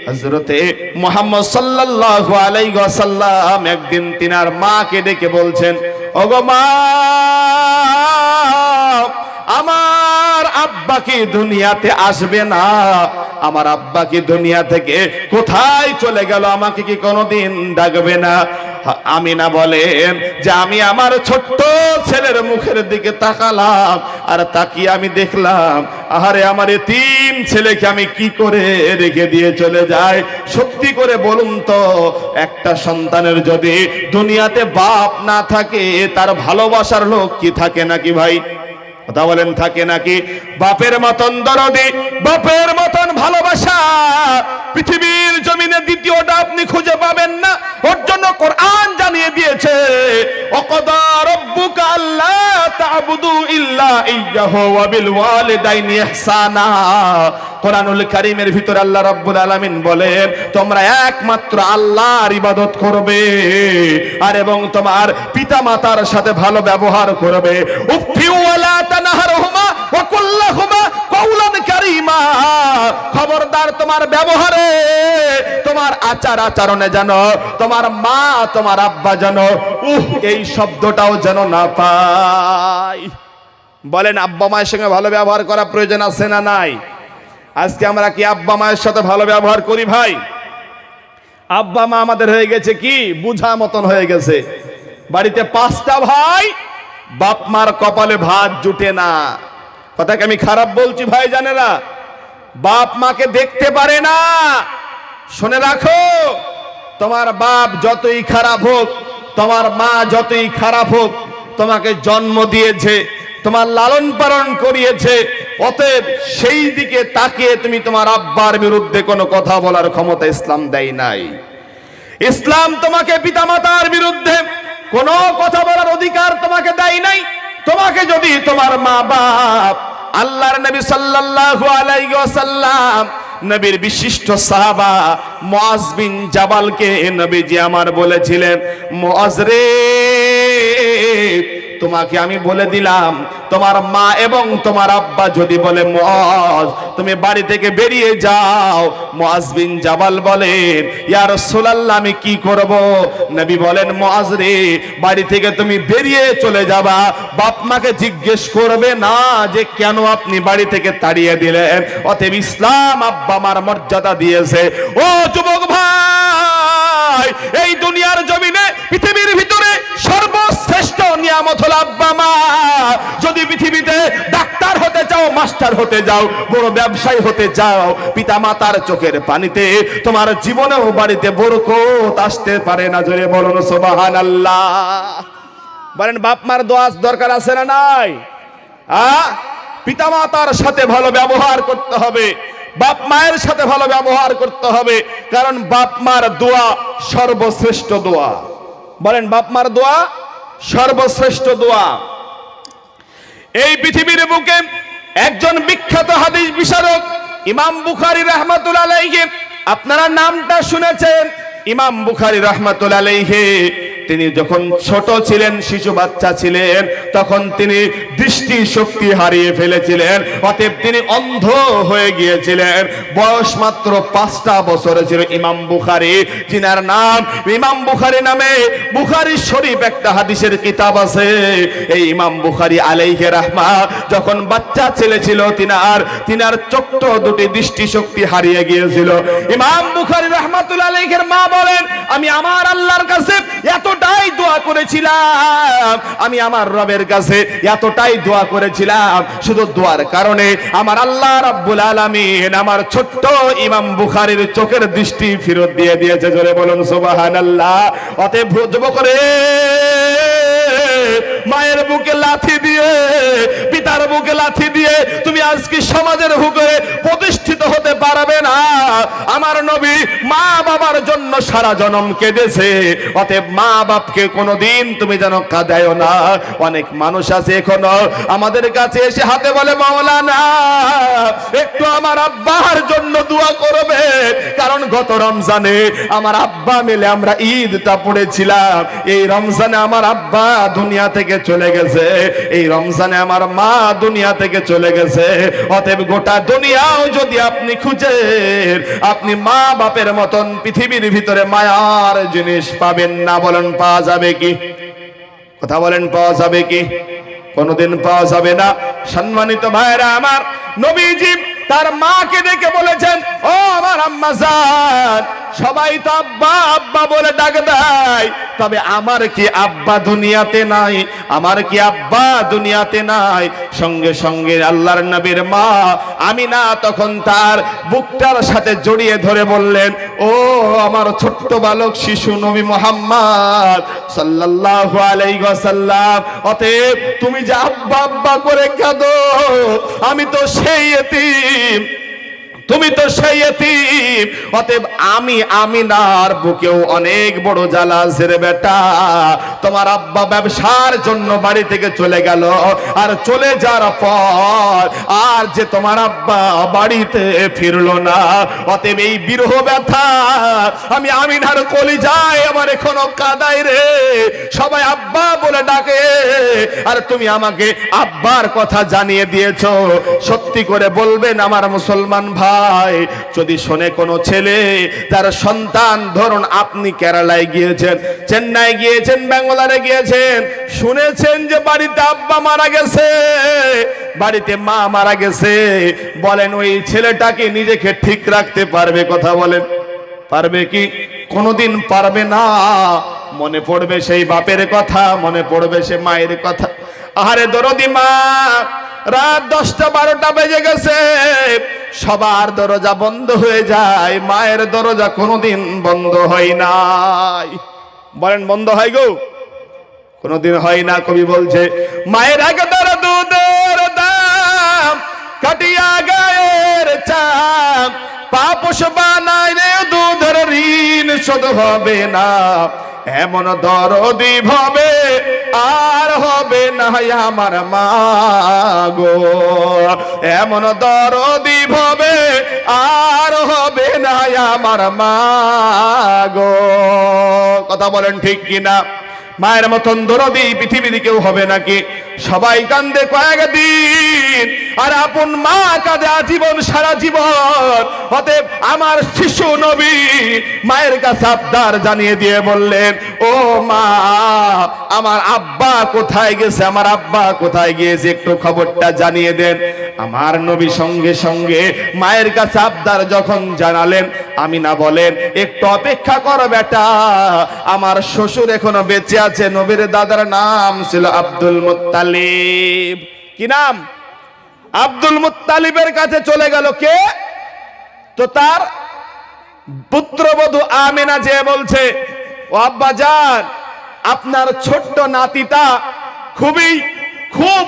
হযরতে মুহাম্মদ সাল্লাল্লাহু আলাইহি ওয়াসাল্লাম একদিন তিনার মাকে ডেকে বলছেন, ওগো মা, আমার আব্বা কি দুনিয়াতে আসবে না? আমার আব্বা কি দুনিয়া থেকে কোথায় চলে গেল? আমাকে কি কোনোদিন ডাকবে না? আমিনা বলেন যে আমি আমার ছোট্ট ছেলের মুখের দিকে তাকালাম, আর তাকিয়ে আমি দেখলাম, আহারে আমার এতিম ছেলেকে আমি কি করে রেখে দিয়ে চলে যাই? সত্যি করে বলুন তো, একটা সন্তানের যদি দুনিয়াতে বাপ না থাকে, তার ভালোবাসার লোক কি থাকে নাকি ভাই? কথা বলেন থাকে নাকি? বাপের মতন দরদি, বাপের মতন ভালোবাসা পৃথিবীর জমিনে দ্বিতীয়টা আপনি খুঁজে পাবেন না। ওর জন্য কোরআন জানিয়ে দিয়েছে, ওয়াকাদা রাব্বুকা আল্লা তা'বুদু ইল্লা ইয়্যাহু ওয়া বিল ওয়ালিদাইনি ইহসানা। কোরআনুল কারীমের ভিতরে আল্লাহ রাব্বুল আলামিন বলেন, তোমরা একমাত্র আল্লাহর ইবাদত করবে, আর এবং তোমার পিতামাতার সাথে ভালো ব্যবহার করবে। উফি ওয়ালা তানহারহুমা ওয়া কুল লাহুমা কাওলান কারীমা। খবরদার তোমার ব্যবহারে, তোমার আচার আচরণে যেন তোমার মা, তোমার আব্বা যেন এই শব্দটাও যেন না পায়। বলেন আব্বা মায়ের সঙ্গে ভালো ব্যবহার করা প্রয়োজন আছে না নাই? আজকে আমরা কি আব্বা মায়ের সাথে ভালো ব্যবহার করি ভাই? আব্বা মা আমাদের হয়ে গেছে কি বুঝা মতন হয়ে গেছে। বাড়িতে 5টা ভাই, বাপ মার কপালে ভাত জুটে না। কথাকে আমি খারাপ বলছি ভাই জানেরা? বাপ মাকে দেখতে পারে না। শুনে রাখো, তোমার বাপ যতই খারাপ হোক, তোমার মা যতই খারাপ হোক, তোমাকে জন্ম দিয়েছে, তোমার লালন পালন করিয়েছে, অতএব সেই দিকে তাকিয়ে তুমি তোমার আব্বার বিরুদ্ধে কোনো কথা বলার ক্ষমতা ইসলাম দেয় নাই। ইসলাম তোমাকে পিতামাতার বিরুদ্ধে কোনো কথা বলার অধিকার তোমাকে দেয় নাই। তোমাকে যদি তোমার মা বাপ, আল্লাহর নবী সাল্লাল্লাহু আলাইহি ওয়াসাল্লাম, নবীর বিশিষ্ট সাহাবা মুআজ বিন জাবালকে নবীজি আমার বলেছিলেন, মুআজ রে, তোমাকে আমি বলে দিলাম, তোমার মা এবং তোমার আব্বা যদি বলে মুআজ তুমি বাড়ি থেকে বেরিয়ে যাও, মুআজ বিন জাবাল বলেন, ইয়া রাসূলুল্লাহ আমি কি করব? নবী বলেন, মুআজ রে, বাড়ি থেকে তুমি বেরিয়ে চলে যাবা, বাপ মাকে জিজ্ঞেস করবে না যে কেন আপনি বাড়ি থেকে তাড়িয়ে দিলেন। অতএব ইসলাম আব্বা মার মর্যাদা দিয়েছে। ও যুবক ভাই, এই দুনিয়ার জমিনে পৃথিবীর ভিতরে সর্বশ্রেষ্ঠ নিয়ামত হলো আব্বা মা। যদি পৃথিবীতে ডাক্তার হতে চাও, মাস্টার হতে যাও, বড় ব্যবসায়ী হতে চাও, পিতা মাতার চোখের পানিতে তোমার জীবনেও বাড়িতে বরকত আসতে পারে না। জোরে বলুন সুবহানাল্লাহ। বলেন, বাপ মার দোয়া দরকার আছে না নাই? পিতা মাতার সাথে ভালো ব্যবহার করতে হবে, বাপ মায়ের সাথে ভালো ব্যবহার করতে হবে, কারণ বাপ মার দোয়া সর্বশ্রেষ্ঠ দোয়া। বলেন, বাপ মার দোয়া সর্বশ্রেষ্ঠ দোয়া। এই পৃথিবীর বুকে একজন বিখ্যাত হাদিস বিশারদ ইমাম বুখারী রাহমাতুল্লাহ আলাইহি, আপনারা নামটা শুনেছেন। ইমাম বুখারী রাহমাতুল্লাহ আলাইহি তিনি যখন ছোট ছিলেন, শিশু বাচ্চা ছিলেন, তখন তিনি দৃষ্টি শক্তি হারিয়ে ফেলেছিলেন। অতএব তিনি অন্ধ হয়ে গিয়েছিলেন। বয়স মাত্র 5টা বছর ছিল ইমাম বুখারী, যিনার নাম ইমাম বুখারী নামে বুখারী শরীফ একটা হাদিসের কিতাব আছে। এই ইমাম বুখারী আলাইহি রাহমা যখন বাচ্চা ছেলে ছিল, তিনার ছোট্ট দুটি দৃষ্টি শক্তি হারিয়ে গিয়েছিল। ইমাম বুখারী রাহমাতুল্লাহ আলাইহির মা বলেন, আমি আমার আল্লাহর কাছে এতটাই দোয়া করেছিলাম, আমি আমার রবের কাছে এতটাই দোয়া করেছিলাম, শুধু দোয়ার কারণে আমার আল্লাহ রাব্বুল আলামিন আমার ছোট্ট ইমাম বুখারীর চোখের দৃষ্টি ফেরত দিয়ে দিয়েছে। জোরে বলুন সুবহানাল্লাহ। অতএব যুবক রে, মায়ের বুকে লাথি দিয়ে, পিতার বুকে লাথি দিয়ে তুমি আজকে সমাজের বুকে প্রতিষ্ঠিত হতে পারবে না। আমার নবী মা বাবার জন্য সারা জনম কেঁদেছে। অতএব মা বাপকে কোনোদিন তুমি যেন কাঁদায়ও না। অনেক মানুষ আছে এখনো আমাদের কাছে এসে হাতে বলে, মাওলানা একটু আমার আব্বার জন্য দোয়া করবে, কারণ গত রমজানে আমার আব্বা মিলে আমরা ঈদটা পড়েছিলাম, এই রমজানে আমার আব্বা দুনিয়া থেকে চলে গেছে, এই রমজানে আমার মা দুনিয়া থেকে চলে গেছে। অতএব গোটা দুনিয়াও যদি আপনি খুঁজেন, আপনি মা বাপের মতন পৃথিবীর ভিতরে মায়ার জিনিস পাবেন না। বলেন, পাওয়া যাবে কি? কথা বলেন, পাওয়া যাবে কি? কোনোদিন পাওয়া যাবে না। সম্মানিত ভাইরা আমার, নবীজি তার মাকে ডেকে বলেছেন, ও আমার আম্মা জান, সবাই তো আব্বা আব্বা বলে ডাক দেয়, তবে আমার কি আব্বা দুনিয়াতে নাই? আমার কি আব্বা দুনিয়াতে নাই? সঙ্গে সঙ্গে আল্লাহর নবীর মা আমিনা তখন তার বুকটার সাথে জড়িয়ে ধরে বললেন, ও আমার ছোট্ট বালক শিশু নবী মুহাম্মদ সাল্লাল্লাহু আলাইহি ওয়াসাল্লাম, অতএব তুমি যে আব্বা আব্বা করে কাঁদো, আমি তো সেই এতিম, তুমি তো সেই এতিম। অতএব আমি আমিনার বুকেও অনেক বড় জ্বালা আছে রে বেটা। তোমার আব্বা ব্যবসার জন্য বাড়ি থেকে চলে গেল, আর চলে যাওয়ার পর আর যে তোমার আব্বা বাড়িতে ফিরলো না। অতএব এই বিরহ ব্যথা আমি আমিনার কলিজায় আমার এখনো কাঁদাই রে। সবাই আব্বা বলে ডাকে, আর তুমি আমাকে আব্বার কথা জানিয়ে দিয়েছো। সত্যি করে বলবেন আমার মুসলমান ভাই, যদি শোনে কোনো ছেলে তার সন্তান, ধরুন আপনি কেরালায় গিয়েছেন, চেন্নাই গিয়েছেন, ব্যাঙ্গালোরে গিয়েছেন, শুনেছেন যে বাড়িতে আব্বা মারা গেছে, বাড়িতে মা মারা গেছে, বলেন ওই ছেলেটাকে নিজেকে ঠিক রাখতে পারবে? কথা বলেন, পারবে কি? কোনোদিন পারবে না। মনে পড়বে সেই বাপের কথা, মনে পড়বে সে মায়ের কথা। আরে দরদি মা, রাত 10টা-12টা বেজে গেছে, সবার দরজা বন্ধ হয়ে যায়, মায়ের দরজা কোনোদিন বন্ধ হয় নাই। বলেন বন্ধ হয় গো? কোনোদিন হয় না। কবি বলছে, মায়ের আগে তার দুধের দাম কাটিয়া গায়ের চাপ, পাপস বানায় রে দুধের ঋণ শোধ হবে না, এমন দরদি ভবে আর হবে না আমার মা গো, এমন দরদি ভবে আর হবে না আমার মা গো। কথা বলেন ঠিক কিনা? মায়ের মতন দরদি পৃথিবীতে কেউ হবে নাকি? সবাই কান্দে কয়েকদিন, আর আপন মা কাঁদে আজীবন, সারা জীবন। অতএব আমার শিশু নবী মায়ের কাছে আবদার জানিয়ে দিয়ে বললেন, ও মা, আমার আব্বা কোথায় গেছে, আমার আব্বা কোথায় গিয়েছে, একটু খবরটা জানিয়ে দেন। আমার নবী সঙ্গে সঙ্গে মায়ের কাছে আবদার যখন জানালেন, আমিনা বলেন, একটু অপেক্ষা করো বেটা, আমার শ্বশুর এখনো বেঁচে আছে। নবীর দাদার নাম ছিল আব্দুল মুত্তালিব। কি নাম? আব্দুল মুত্তালিবের কাছে চলে গেল কে? তো তার পুত্রবধূ আমিনা যে বলছে, ও আব্বা জান, আপনার ছোট্ট নাতিটা খুব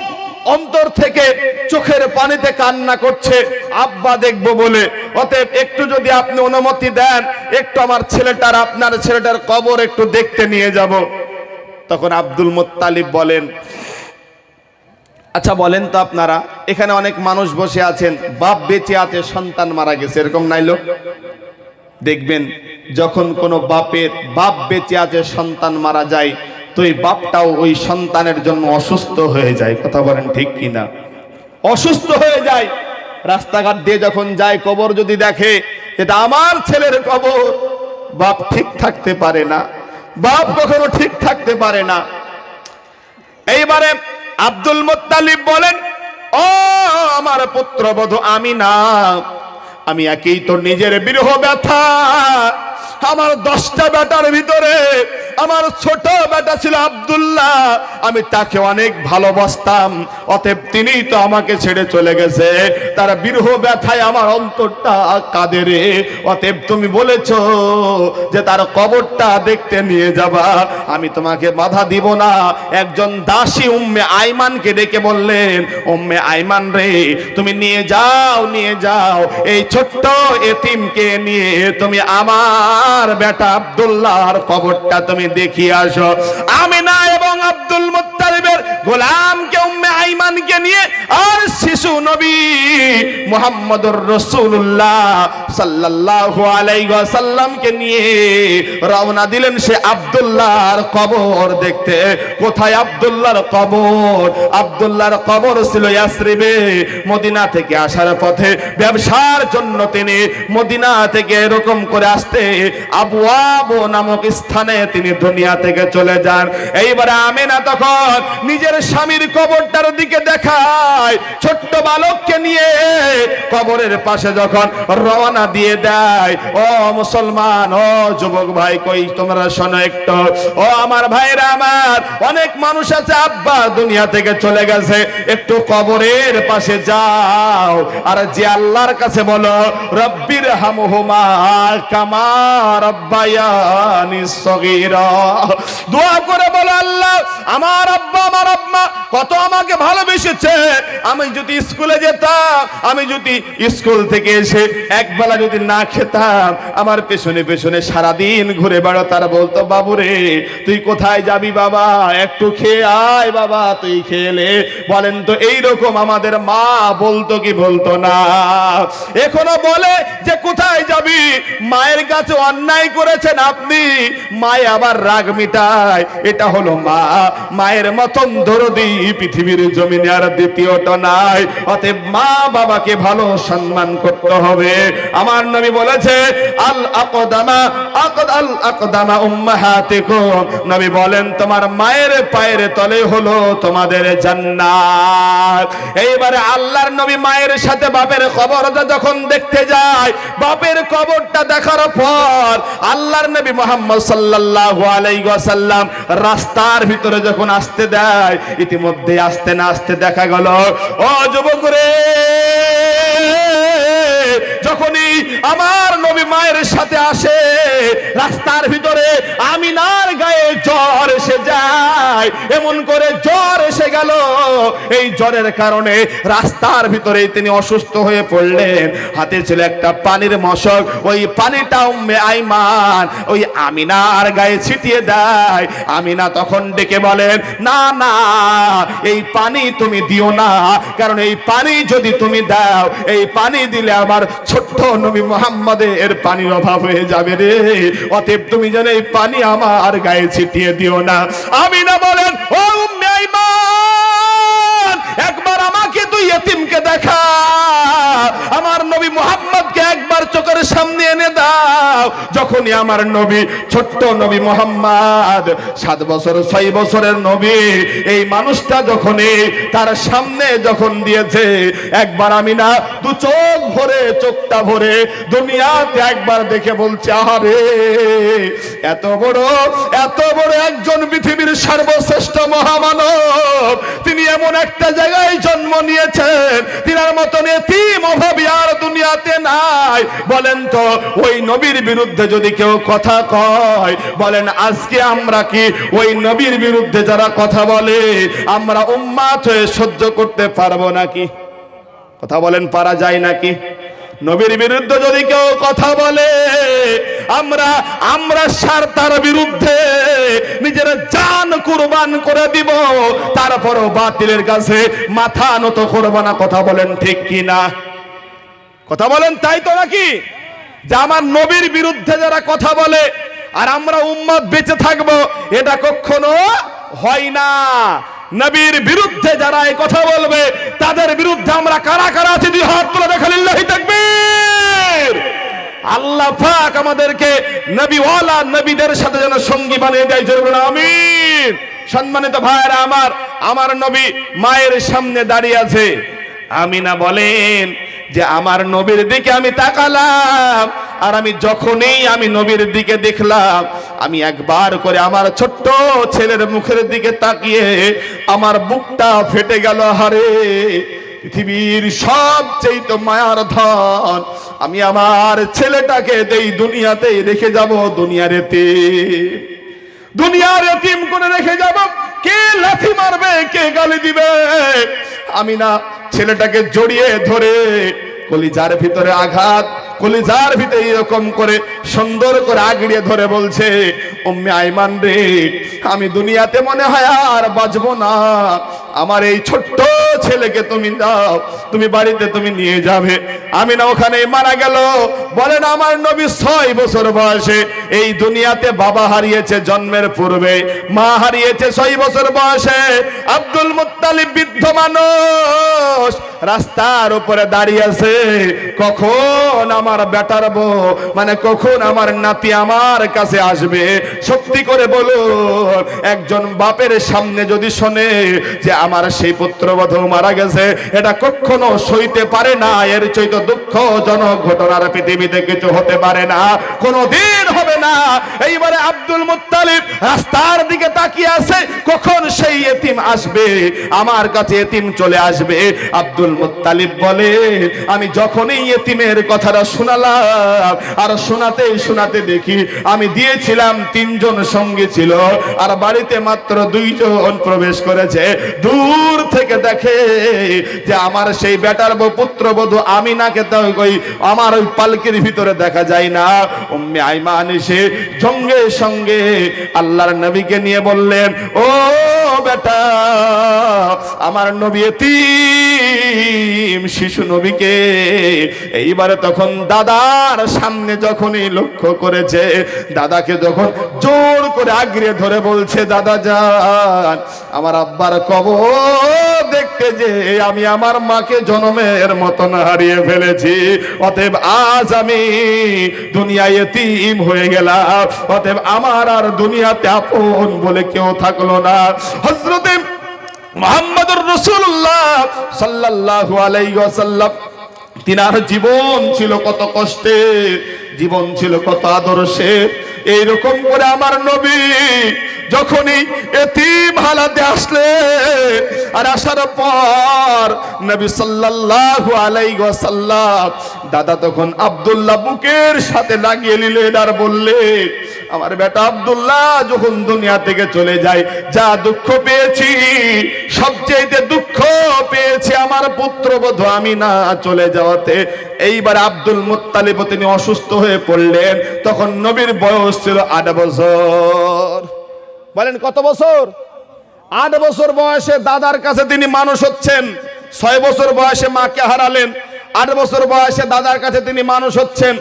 অন্তর থেকে চোখের পানিতে কান্না করছে, আব্বা দেখবো বলে। অতএব একটু যদি আপনি অনুমতি দেন, একটু আমার ছেলেটার, আপনার ছেলেটার কবর একটু দেখতে নিয়ে যাব। তখন আব্দুল মুত্তালিব বলেন, আচ্ছা বলেন তো আপনারা, এখানে অনেক মানুষ বসে আছেন, বাপ বেঁচে আছে, সন্তান মারা গেছে, এরকম নাইলো? দেখবেন যখন কোনো বাপের বাপ বেঁচে আছে, সন্তান মারা যায়, তো এই বাপটাও ওই সন্তানের জন্য অসুস্থ হয়ে যায়। কথা বলেন ঠিক কিনা? অসুস্থ হয়ে যায়। রাস্তাঘাট দিয়ে যখন যায়, কবর যদি দেখে এটা আমার ছেলের কবর, বাপ ঠিক থাকতে পারে না, বাপ কখনো ঠিক থাকতে পারে না। এইবারে আব্দুল মুত্তালিব বলেন, ও আমার পুত্রবধূ আমিনা, আমি একেই তো নিজের বিরহ ব্যথা, আমার 10টা বেটার ভিতরে আমার ছোট বেটা ছিল আব্দুল্লাহ, আমি তাকে অনেক ভালোবাসতাম, অতএব তিনিই তো আমাকে ছেড়ে চলে গেছে, তার বিরহ ব্যথায় আমার অন্তরটা কাঁদে রে। অতএব তুমি বলেছো যে তার কবরটা দেখতে নিয়ে যাবা, আমি তোমাকে বাধা দিব না। একজন দাসী উম্মে আইমানকে ডেকে বললেন, উম্মে আইমান রে, তুমি নিয়ে যাও, নিয়ে যাও, এই ছোট্ট এতিমকে নিয়ে তুমি আমার বেটা আব্দুল্লাহর কবরটা তুমি দেখিয়ে আসো। আমিনা এবং আব্দুল মুত্তালিবের গোলামকে, উম্মে আইমানকে নিয়ে আর শিশু নবী মুহাম্মদুর রাসূলুল্লাহ সাল্লাল্লাহু আলাইহি ওয়াসাল্লামকে নিয়ে রওনা দিলেন সে আব্দুল্লাহর কবর দেখতে। কোথায় আব্দুল্লাহর কবর? আব্দুল্লাহর কবর ছিল ইয়াসরিবে। মদিনা থেকে আসার পথে ব্যবসার জন্য তিনি মদিনা থেকে এরকম করে আসতে আবু আবু নামক স্থানে তিনি দুনিয়া থেকে চলে যান। এইবারে আমিনা তখন নিজের স্বামীর কবরটার দিকে দেখায়, ছোট্ট বালককে নিয়ে কবরের পাশে যখন রওনা দিয়ে দেয়। ও মুসলমান, ও যুবক ভাই, কই তোমরা শোনো একটু, ও আমার ভাইরা আমার, অনেক মানুষ আছে আব্বা দুনিয়া থেকে চলে গেছে, একটু কবরের পাশে যাও আর যে আল্লাহর কাছে বলো, রব্বির হামহুমা কামা রব্বায়ানি সগীরা, দোয়া করে বলো, আল্লাহ আমার আব্বা আমার আম্মা কত আমাকে ভালোবেসেছে, আমি যদি স্কুলে যেতাম, আমি যদি স্কুল থেকে এসে একবেলা যদি না খেতাম, আমার পেছনে পেছনে সারাদিন ঘুরে বেড়ো, তারা বলতো, বাবুরে তুই কোথায় যাবি বাবা, একটু খেয়ে আয় বাবা, তুই খেলে। বলেন তো এইরকম আমাদের মা বলতো কি বলতো না? এখনো বলে যে কোথায় যাবি, মায়ের কাছে অন্যায় করেছেন আপনি, মায়ে আবার রাগ মিটায়। এটা হলো মা। মায়ের মতন দরদি পৃথিবীর জমিনে আর দ্বিতীয়টা নাই। অতএব মা বাবাকে ভালো সম্মান করতে হবে। আমার নবী বলেছে, আল আকদামা উম্মাহাতিকুম, নবী বলেন তোমার মায়ের পায়ের তলে হলো তোমাদের জান্নাত। এইবারে আল্লাহর নবী মায়ের সাথে বাপের কবরটা যখন দেখতে যায়, বাপের কবরটা দেখার পর আল্লাহর নবী মুহাম্মদ সাল্লাল্লাহু আলাইহি ওয়াসাল্লাম রাস্তার ভিতরে যখন আসতে দেয়, ইতিমধ্যে আসতে না আসতে দেখা গেল, ও যুবক রে, যখনই আমার নবী মায়ের সাথে আসে রাস্তার ভিতরে আমিনার গায়ে জ্বর এসে যায়। এমন করে জ্বর এসে গেল, এই জ্বরের কারণে রাস্তার ভিতরে তিনি অসুস্থ হয়ে পড়লেন। হাতে ছিল একটা পানির মশক, ওই পানিটা উম্মে আইমান ওই আমিনার গায়ে ছিটিয়ে দেয়। আমিনা তখন ডেকে বলেন, না না, এই পানি তুমি দিও না, কারণ এই পানি যদি তুমি দাও, এই পানি দিলে আমার ছোট্ট নবী মুহাম্মদের পানির অভাব হয়ে যাবে রে, অতএব তুমি যেন এই পানি আমার গায়ে ছিটিয়ে দিও না। আমিনা বলেন, ও উম্মে আইমান, একবার আমাকে তুই ইতিমকে দেখা, আমার নবী মুহাম্মদকে একবার চোখের সামনে এনে দাও। যখনই আমার নবী, ছোট্ট নবী মুহাম্মদ, 7 বছর 6 বছরের নবী, এই মানুষটা যখনই তার সামনে যখন দিয়েছে, একবার আমিনা দু চোখ ভরে, চোখটা ভরে দুনিয়াতে একবার দেখে বলছে, আহারে, এত বড় একজন পৃথিবীর সর্বশ্রেষ্ঠ মহামানব, তিনি এমন একটা জায়গায় জন্ম নিয়েছেন, তিনার মতন এতিম অভাবী আর দুনিয়াতে নাই। বলেন তো, ওই নবীর বিরুদ্ধে যদি কেউ কথা কয়, বলেন আজকে আমরা কি ওই নবীর বিরুদ্ধে যারা কথা বলে, আমরা উম্মাত হয়ে সহ্য করতে পারবো নাকি? কথা বলেন, পারা যায় নাকি? নবীর বিরুদ্ধে যদি কেউ কথা বলে, আমরা তার বিরুদ্ধে নিজের জান কুরবান করে দিব, তারপরও বাতিলের কাছে মাথা নত করব না। কথা বলেন ঠিক কি না? কথা বলেন, তাই তো নাকি? যে আমার নবীর বিরুদ্ধে যারা কথা বলে আর আমরা উম্মত বেঁচে থাকবো, এটা কখনো হয় না। নবীর বিরুদ্ধে যারা এই কথা বলবে, তাদের বিরুদ্ধে আমরা কারা কারা আছি, দুই হাত তুলে দেখা, লিল্লাহি তাকবীর। আল্লাহ পাক আমাদেরকে নবীওয়ালা নবীদের সাথে যেন সঙ্গী বানিয়ে দেয়, জোরে বলুন আমিন। সম্মানিত ভাইরা আমার নবী মায়ের সামনে দাঁড়িয়ে আছে। আমিনা বলেন যে আমার নবীর দিকে আমি তাকালাম, আর আমি যখনই আমি নবীর দিকে দেখলাম, আমি একবার করে আমার ছোট্ট ছেলের মুখের দিকে তাকিয়ে আমার বুকটা ফেটে গেল। হারে, পৃথিবীর সবচেয়ে তো মায়ার ধন, আমি আমার ছেলেটাকে এই দুনিয়াতেই রেখে যাব, দুনিয়ার এতিম করে রেখে যাব। কে লাথি মারবে, কে গালি দিবে? আমি না ছেলেটাকে জড়িয়ে ধরে কলিজার ভিতরে আঘাত, কলিজার ভিতরে এরকম করে সুন্দর করে আগড়িয়ে ধরে বলছে, উম্মে আইমান রে, আমি দুনিয়াতে মনে হয় আর বাঁচবো না, আমার এই ছোট্ট ছেলেকে তুমি দাও, তুমি বাড়িতে তুমি নিয়ে যাবে। আমি না ওখানে মারা গেল। বলেন, আমার নবী 6 বছর বয়সে এই দুনিয়াতে বাবা হারিয়েছে, জন্মের পূর্বে মা হারিয়েছে 6 বছর বয়সে। আব্দুল মুত্তালিব বৃদ্ধ মানুষ রাস্তার উপরে দাঁড়িয়ে আছে, কখন আমার বেটার বউ, মানে কখন আমার নাতি আমার কাছে আসবে? সত্যি করে বলুন, একজন বাপের সামনে যদি শোনে যে আমার সেই পুত্রবধূ মারা গেছে, এটা কখনো সইতে পারে না। এর চাইতে দুঃখজনক ঘটনার পৃথিবীতে কিছু হতে পারে না, কোনোদিন হবে না। এইবারে আব্দুল মুত্তালিব রাস্তার দিকে তাকিয়ে আছে, কখন সেই এতিম আসবে, আমার কাছে এতিম চলে আসবে। আব্দুল মুত্তালিব বলে, আমি যখনই এতিমের কথাটা শোনালাম, আর শোনাতে দেখি আমি দিয়েছিলাম 3 জন সঙ্গী ছিল, আর বাড়িতে মাত্র 2 জন প্রবেশ করেছে। দূর থেকে দেখে যে আমার সেই বেটার পুত্রবধূ আমিনাকে তো আমার ওই পালকির ভিতরে দেখা যায় না। উম্মে আইমান এসে সঙ্গে সঙ্গে আল্লাহর নবীকে নিয়ে বললেন, ও বেটা, আমার নবী এতিম শিশু নবীকে। এইবারে তখন দাদার সামনে যখনই লক্ষ্য করেছে, দাদাকে যখন জোর করে আগড়িয়ে ধরে বলছে, দাদা যান, আমার আব্বার কবর দেখতে যে আমি আমার মাকে জন্মের মতন হারিয়ে ফেলেছি, অতএব আজ আমি দুনিয়ায় এতিম হয়ে গেলাম, অতএব আমার আর দুনিয়াতে আপন বলে কেউ থাকলো না। হযরতে মুহাম্মদুর রাসূলুল্লাহ সাল্লাল্লাহু আলাইহি ওয়াসাল্লাম তিনার জীবন ছিল কত কষ্টের, জীবন ছিল কত আদর্শের। এইরকম করে আমার নবী যখনই এতিম হালাতে আসলেন, আর আসার পর নবী সাল্লাল্লাহু আলাইহি ওয়াসাল্লাম দাদা তখন আব্দুল্লাহ বুকের সাথে লাগিয়ে নিলেন আর বললেন, আমার বেটা আব্দুল্লাহ যখন দুনিয়া থেকে চলে যায়, যা দুঃখ পেয়েছি, সবচেয়ে দুঃখ পেয়েছি আমার পুত্রবধূ আমিনা চলে যাওয়াতে। এইবার আব্দুল মুত্তালিব তিনি অসুস্থ হয়ে পড়লেন। তখন নবীর বয়স ছিল 8 বছর। বলেন কত বছর? 8 বছর বয়সে দাদার কাছে তিনি মানুষ হচ্ছেন। 6 বছর বয়সে মাকে হারালেন, 8 বছর বয়সে দাদার কাছে তিনি মানুষ হচ্ছেন।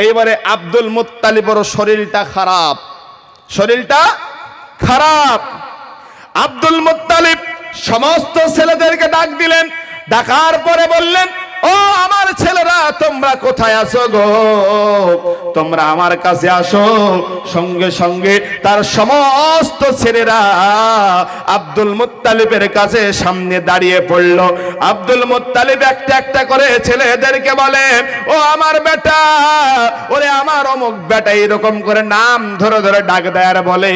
এইবারে আব্দুল মুত্তালিবের শরীরটা খারাপ, শরীরটা খারাপ। আব্দুল মুত্তালিব সমস্ত ছেলেদেরকে ডাক দিলেন, ডাকার পরে বললেন, ও আমার ছেলেরা, তোমরা কোথায় আছো গো? তোমরা আমার কাছে আসো। সঙ্গে সঙ্গে তার সমস্ত ছেলেরা আব্দুল মুত্তালিবের কাছে সামনে দাঁড়িয়ে পড়ল। আব্দুল মুত্তালিব একটা একটা করে ছেলেদেরকে বলেন, ও আমার বেটা, ওরে আমার অমুক বেটা, এরকম করে নাম ধরে ধরে ডাক দেয় আর বলে,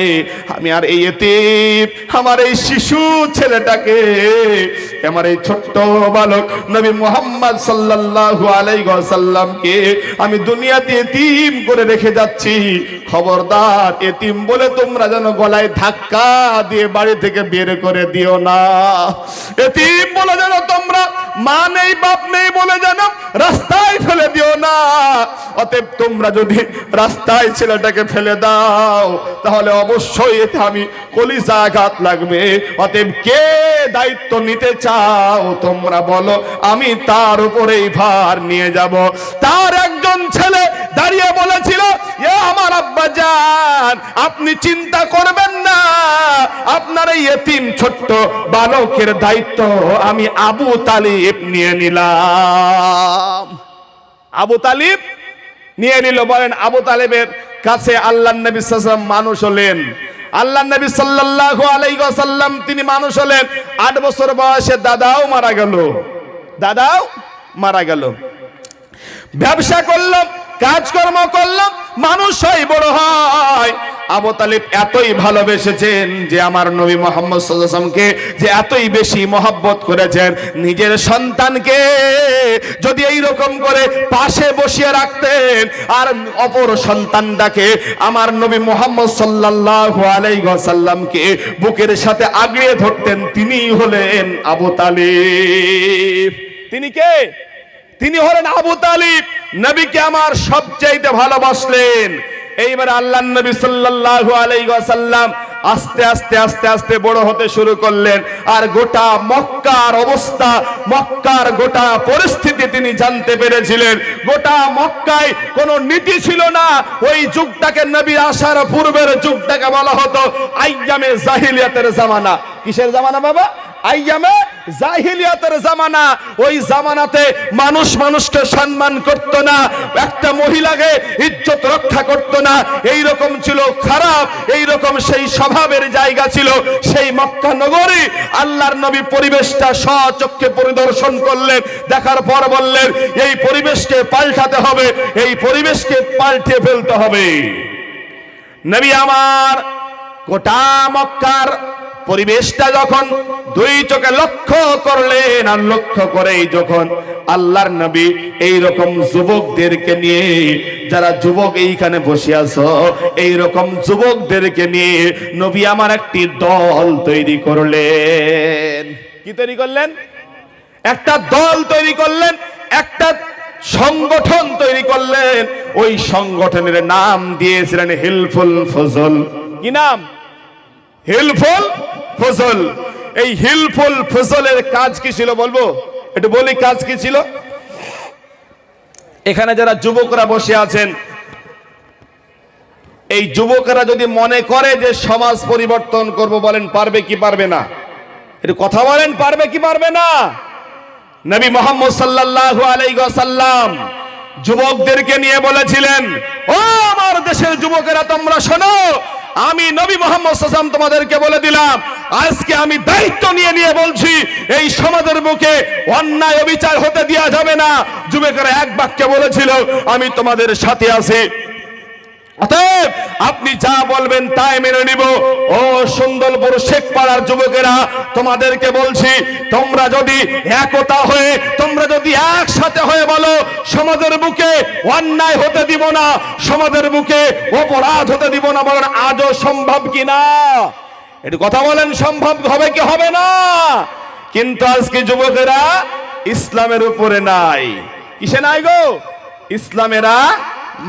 আমি আর এই এতিম, আমার এই শিশু ছেলেটাকে, আমার এই ছোট্ট বালক নবী মুহাম্মদ সাল্লাল্লাহু আলাইহি ওয়াসাল্লামকে আমি দুনিয়াতে এতিম করে রেখে যাচ্ছি। খবরদার, এতিম বলে তোমরা যেন গলায় ধাক্কা দিয়ে বাড়ি থেকে বের করে দিও না। এতিম বলে যেন তোমরা, মা নেই বাপ নেই বলে যেন রাস্তায় ফেলে দিও না। অতএব তোমরা যদি রাস্তায় ছেলেটাকে ফেলে দাও, তাহলে অবশ্যই এতে আমি কলিজা আঘাত লাগবে। অতএব কে দায়িত্ব নিতে চাও তোমরা বলো, আমি তার উপরেই ভার নিয়ে যাব। তার একজন ছেলে দাঁড়িয়ে বলেছিল, এ আমার আব্বাজান, আপনি চিন্তা করবেন না, আপনার এই এতিম ছোট্ট বালকের দায়িত্ব আমি আবু তালিব নিয়ে নিলাম। আবু তালিব নিয়ে নিল। বলেন, আবু তালিবের কাছে আল্লাহর নবী সাল্লাল্লাহু আলাইহি ওয়াসাল্লাম মানুষ হলেন। আল্লাহর নবী সাল্লাল্লাহু আলাইহি ওয়াসাল্লাম তিনি মানুষ হলেন। 8 বছর বয়সে দাদাও মারা গেল, দাদাও মারা গেল। ব্যবসা করলাম, কাজকর্ম করলাম, মানুষ হয়, বড় হয়। আবু তালিব এতই ভালোবেসেছেন যে আমার নবী মুহাম্মদ সাল্লাল্লাহু আলাইহি ওয়াসাল্লামকে যে এতই বেশি মহব্বত করেছেন, নিজের সন্তানকে যদি এই রকম করে পাশে বসিয়ে রাখতেন আর অপর সন্তানটাকে আমার নবী মুহাম্মদ সাল্লাল্লাহু আলাইহি ওয়াসাল্লামকে বুকের সাথে আগলে ধরতেন, তিনিই হলেন আবু তালিব। তিনি কে? তিনি হলেন আবু তালিব। নবীকে আমার সবচাইতে ভালোবাসলেন। এইবার আল্লাহর নবী সাল্লাল্লাহু আলাইহি ওয়াসাল্লাম আস্তে আস্তে আস্তে আস্তে বড় হতে শুরু করলেন। আর গোটা মক্কার অবস্থা, মক্কার গোটা পরিস্থিতি তিনি জানতে পেরেছিলেন। গোটা মক্কায় কোনো নীতি ছিল না। ওই যুগটাকে, নবী আসার পূর্বের যুগটাকে বলা হতো আইয়ামে জাহিলিয়াতের জামানা। কিসের জামানা বাবা? আইয়ামে জাহিলিয়াতের জামানা। ওই জামানাতে মানুষ মানুষকে সম্মান করত না, একটা মহিলাকে ইজ্জত রক্ষা করত না। এই রকম ছিল খারাপ, এই রকম সেই স্বভাবের জায়গা ছিল সেই মক্কা নগরী। আল্লাহর নবী পরিবেশটা স্বচক্ষে পরিদর্শন করলেন, দেখার পর বললেন, এই পরিবেশকে পাল্টাতে হবে, এই পরিবেশকে পাল্টে ফেলতে হবে। নবী আমার গোটা মক্কার পরিবেশটা যখন দুই চোখে লক্ষ্য করলেন, আর লক্ষ্য করেই যখন আল্লাহর নবী এই রকম যুবকদেরকে নিয়ে, যারা যুবক এইখানে বসে আছো, এই রকম যুবকদেরকে নিয়ে নবী আমার একটি দল তৈরি করলেন। কি তৈরি করলেন? একটা দল তৈরি করলেন, একটা সংগঠন তৈরি করলেন। ওই সংগঠনের নাম দিয়েছিলেন হিলফুল ফজল। কি নাম? হিলফুল ফজল। এই হিলফুল ফজলের কাজ কি ছিল বলবো? একটু বলি কাজ কি ছিল। এখানে যারা যুবকরা বসে আছেন, এই যুবকরা যদি মনে করে যে সমাজ পরিবর্তন করব, বলেন পারবে কি পারবে না? একটু কথা বলেন, পারবে কি পারবে না? নবী মুহাম্মদ সাল্লাল্লাহু আলাইহি ওয়াসাল্লাম যুবকদেরকে নিয়ে বলেছিলেন, ও আমার দেশের যুবকেরা তোমরা শোনো, আমি নবী মুহাম্মদ সাল্লাল্লাহু আলাইহি ওয়াসাল্লাম তোমাদেরকে বলে দিলাম, আজকে আমি দায়িত্ব নিয়ে নিয়ে বলছি, এই সমাজের বুকে অন্যায় অবিচার হতে দেওয়া যাবে না। যুবকেরা এক বাক্যে বলেছিল, আমি তোমাদের সাথে আছি, অতএব আপনি যা বলবেন তাই মেনে নিব। ও সুন্দরপুর শেখপাড়ার যুবকেরা, তোমাদেরকে বলছি, তোমরা যদি একতা হয়ে, তোমরা যদি একসাথে হয়ে বলো, সমাজের বুকে অন্যায় হতে দিব না, সমাজের বুকে অপরাধ হতে দিব না, বলেন আজও সম্ভব কিনা? একটু কথা বলেন, সম্ভব হবে কি হবে না? কিন্তু আজকে যুবকেরা ইসলামের উপরে নাই। কিসে নাই গো? ইসলামেরা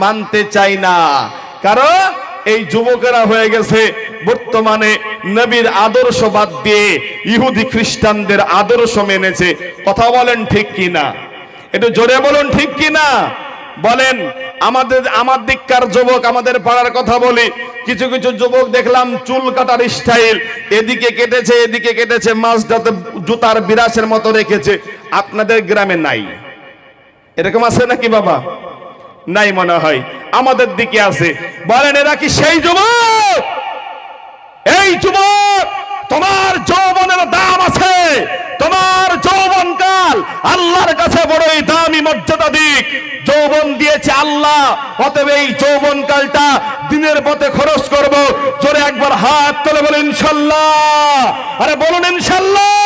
মানতে চাই না। কারণ এই যুবকেরা হয়ে গেছে বর্তমানে নবীর আদর্শ বাদ দিয়ে ইহুদি খ্রিস্টানদের আদর্শ মেনেছে। কথা বলেন ঠিক কিনা? একটু জোরে বলুন ঠিক কিনা? বলেন। আমার দিককার যুবক, আমাদের পাড়ার কথা বলি, কিছু কিছু যুবক দেখলাম চুল কাটার স্টাইল, এদিকে কেটেছে এদিকে কেটেছে, মাঝটাতে জুতার বিরাসের মতো রেখেছে। আপনাদের গ্রামে নাই এরকম? আছে নাকি বাবা? নাই মনে হয়, আমাদের দিকে আছে। বলেন এরা কি সেই যুবক? এই যুবক, তোমার যৌবনের দাম আছে, তোমার যৌবনকাল আল্লাহর কাছে বড়ই দামি, মর্যাদা দিক। যৌবন দিয়েছে আল্লাহ, অতএব এই যৌবনকালটা দিনের পথে খরচ করব। জোরে একবার হাত তুলে বলেন ইনশাআল্লাহ। আরে বলুন ইনশাআল্লাহ।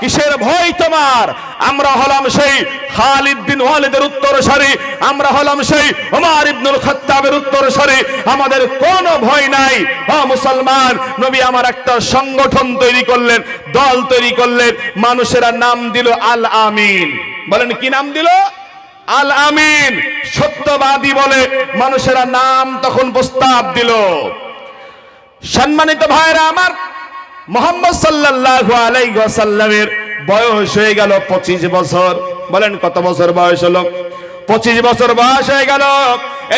কিসের ভয় তোমার? আমরা হলাম সেই খালিদ বিন ওয়ালিদের উত্তরসূরি, আমরা হলাম সেই ওমর ইবনুল খাত্তাবের উত্তরসূরি, আমাদের কোনো ভয় নাই। ও মুসলমান, নবী আমার একটা সংগঠন তৈরি করলেন, দল তৈরি করলেন, মানুষেরা নাম দিল আল আমিন। বলেন কি নাম দিল? আল আমিন, সত্যবাদী বলে মানুষেরা নাম তখন প্রস্তাব দিল। সম্মানিত ভাইরা আমার, মুহাম্মদ সাল্লাল্লাহু আলাইহি ওয়াসাল্লামের বয়স হয়ে গেল 25 বছর। বলেন কত বছর বয়স হলো? 25 বছর বয়স হয়ে গেল।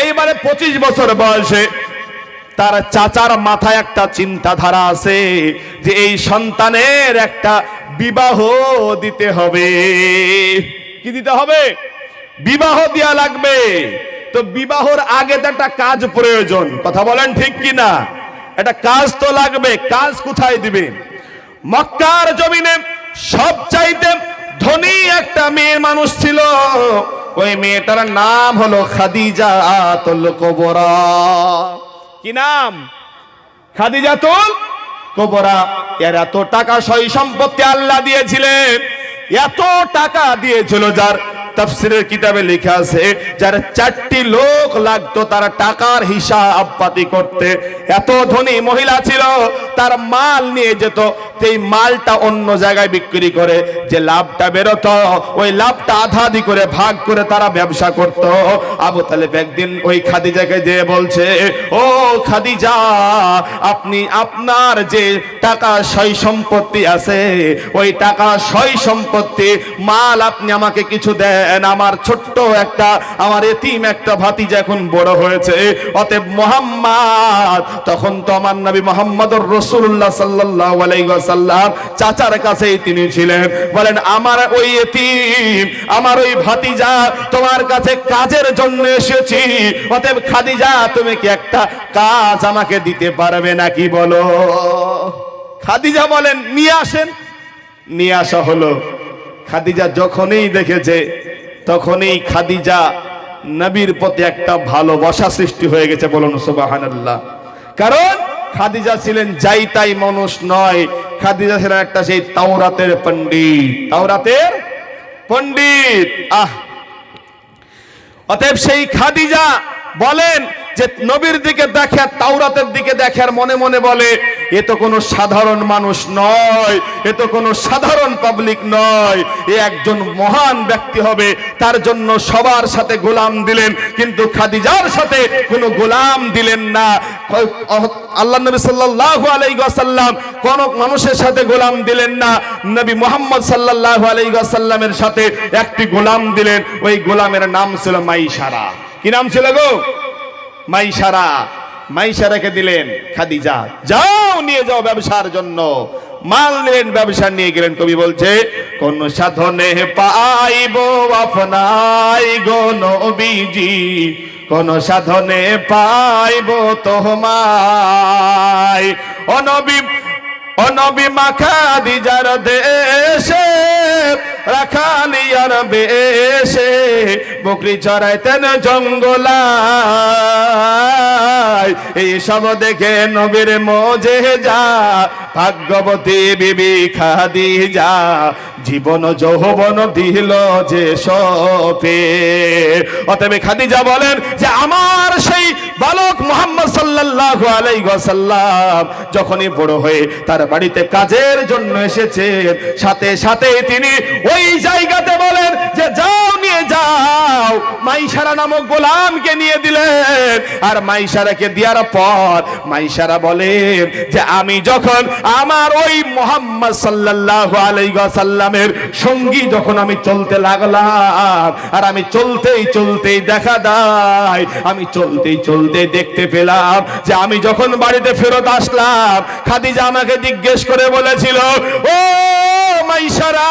এইবারে 25 বছর বয়সে তার চাচার মাথায় একটা চিন্তাধারা আছে যে এই সন্তানের একটা বিবাহ দিতে হবে। কি দিতে হবে? বিবাহ দেয়া লাগবে। তো বিবাহর আগে তো একটা কাজ প্রয়োজন। কথা বলেন ঠিক কিনা? একটা কাজ তো লাগবে। কাজ কোথায় দিবে? মক্কার জমিনে সবচাইতে ধনী একটা মেয়ে মানুষ ছিল, ওই মেয়েটার নাম হলো খাদিজাতুল কুবরা। কি নাম? খাদিজাতুল কুবরা। এর এত টাকা সয় সম্পত্তি আল্লাহ দিয়েছিলেন, এত টাকা দিয়েছিল, যার তাফসীরের কিতাবে লেখা আছে যার 4টি লোক লাগতো তার টাকার হিসাব পাতি করতে। এত ধনী মহিলা ছিল, তার মাল নিয়ে যেত, সেই মালটা অন্য জায়গায় বিক্রি করে যে লাভটা বেরোতো, ওই লাভটা আধা আধি করে ভাগ করে তারা ব্যবসা করত। আবু তালেব একদিন ওই খাদিজাকে যেয়ে বলছে, ও খাদিজা, আপনি আপনার যে টাকা সয় সম্পত্তি আছে, ওই টাকা সয় সম্পত্তি মাল আপনি আমাকে কিছু দেন। আমার ছোট্ট একটা, আমার এতিম একটা ভাতিজা এখন বড় হয়েছে, অতএব মুহাম্মদ, তখন তো আমার নবী মুহাম্মদুর রাসূলুল্লাহ সাল্লাল্লাহু আলাইহি ওয়াসাল্লাম চাচার কাছেই তিনি ছিলেন। বলেন আমার ওই এতিম, আমার ওই ভাতিজা তোমার কাছে কাজের জন্য এসেছি, অতএব খাদিজা তুমি কি একটা কাজ আমাকে দিতে পারবে নাকি বলো? খাদিজা বলেন নিয়ে আসেন। নিয়ে আসা হলো। খাদিজা যখনই দেখেছে তখনই খাদিজা নবীর প্রতি একটা ভালোবাসা সৃষ্টি হয়ে গেছে। বলুন সুবহানাল্লাহ। কারণ খাদিজা ছিলেন যাই তাই মানুষ নয়, খাদিজা ছিলেন একটা সেই তাওরাতের পণ্ডিত। তাওরাতের পণ্ডিত। অতএব সেই খাদিজা বলেন যে নবীর দিকে দেখে, তাওরাতের দিকে দেখে, আর মনে মনে বলে এ তো কোনো সাধারণ মানুষ নয়, এ তো কোনো সাধারণ পাবলিক নয়, এ একজন মহান ব্যক্তি হবে। তার জন্য সবার সাথে গোলাম দিলেন, কিন্তু খাদিজার সাথে কোনো গোলাম দিলেন না। আল্লাহ নবী সাল্লাল্লাহু আলাইহি ওয়াসাল্লাম কোন মানুষের সাথে গোলাম দিলেন না, নবী মুহাম্মদ সাল্লাল্লাহু আলাইহি ওয়াসাল্লামের সাথে একটি গোলাম দিলেন। ওই গোলামের নাম ছিল মাইসারা। কি নাম ছিল গো? মাইসারা। মাইসারাকে দিলেন খাদিজা, যাও নিয়ে যাও ব্যবসার জন্য। মাল নিলেন, ব্যবসা নিয়ে গেলেন। কবি বলছে, কোন সাধনে পাইব আপনাই গো নবীজি, কোন সাধনে পাইব তোমায়। ও নবী ও নবী মা খাদিজার দেশে রাখালিয়ার বেশে বকরি চড়াইতেন জঙ্গলায়। এই সব দেখে নবীর মোজেজা ভাগ্যবতী বিবি খাদিজা জীবন যৌবন দিল যে সপে। অতএব খাদিজা বলেন যে আমার সেই বালক মুহাম্মদ সাল্লাল্লাহু আলাইহি ওয়াসাল্লাম যখনই বড় হয়ে তার বাড়িতে কাজের জন্য এসেছেন, সাথে সাথে তিনি ওই জায়গাতে বলেন যে যাও নিয়ে যাও। মাইসারা নামক গোলামকে নিয়ে দিলেন, আর মাইসারাকে দেওয়ার পর মাইসারা বলেন যে আমি যখন আমার ওই মুহাম্মদ সাল্লাল্লাহু আলাইহি ওয়াসাল্লামের সঙ্গী যখন আমি চলতে লাগলাম, আর আমি চলতেই চলতেই দেখা দেয়, আমি চলতেই চলতে দেখতে পেলাম যে আমি যখন বাড়িতে ফেরত আসলাম, খাদিজা আমাকে জিজ্ঞেস করে বলেছিল, ও মাইসারা,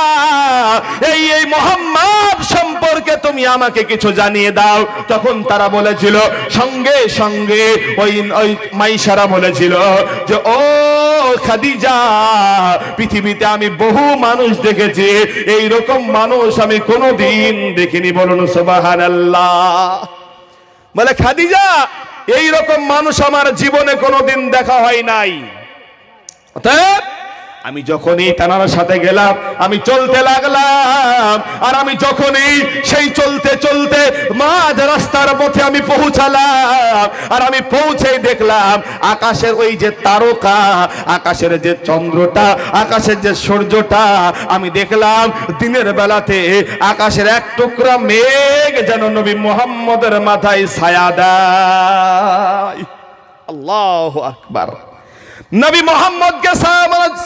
এই মুহাম্মদ সম্পর্কে তুমি আমাকে কিছু জানিয়ে দাও। তখন তারা বলেছিল, সঙ্গে সঙ্গে ওই মাইসারা বলেছিল যে ও খাদিজা, পৃথিবীতে আমি বহু মানুষ দেখেছি, এই রকম মানুষ আমি কোনোদিন দেখিনি। বলুন সুবহানাল্লাহ। বলে খাদিজা, এই রকম মানুষ আমার জীবনে কোনোদিন দেখা হয় নাই। আমি যখনই তানার সাথে গেলাম, আমি চলতে লাগলাম, আর আমি যখনই সেই চলতে চলতে মাঝ রাস্তার পথে আমি পৌঁছালাম, আর আমি পৌঁছেই দেখলাম আকাশের ওই যে তারকা, আকাশের যে চন্দ্রটা, আকাশের যে সূর্যটা, আমি দেখলাম দিনের বেলাতে আকাশের এক টুকরা মেঘ যেন নবী মুহাম্মদের মাথায় ছায়া দেয়। আল্লাহু আকবার। নবী মুহাম্মদকে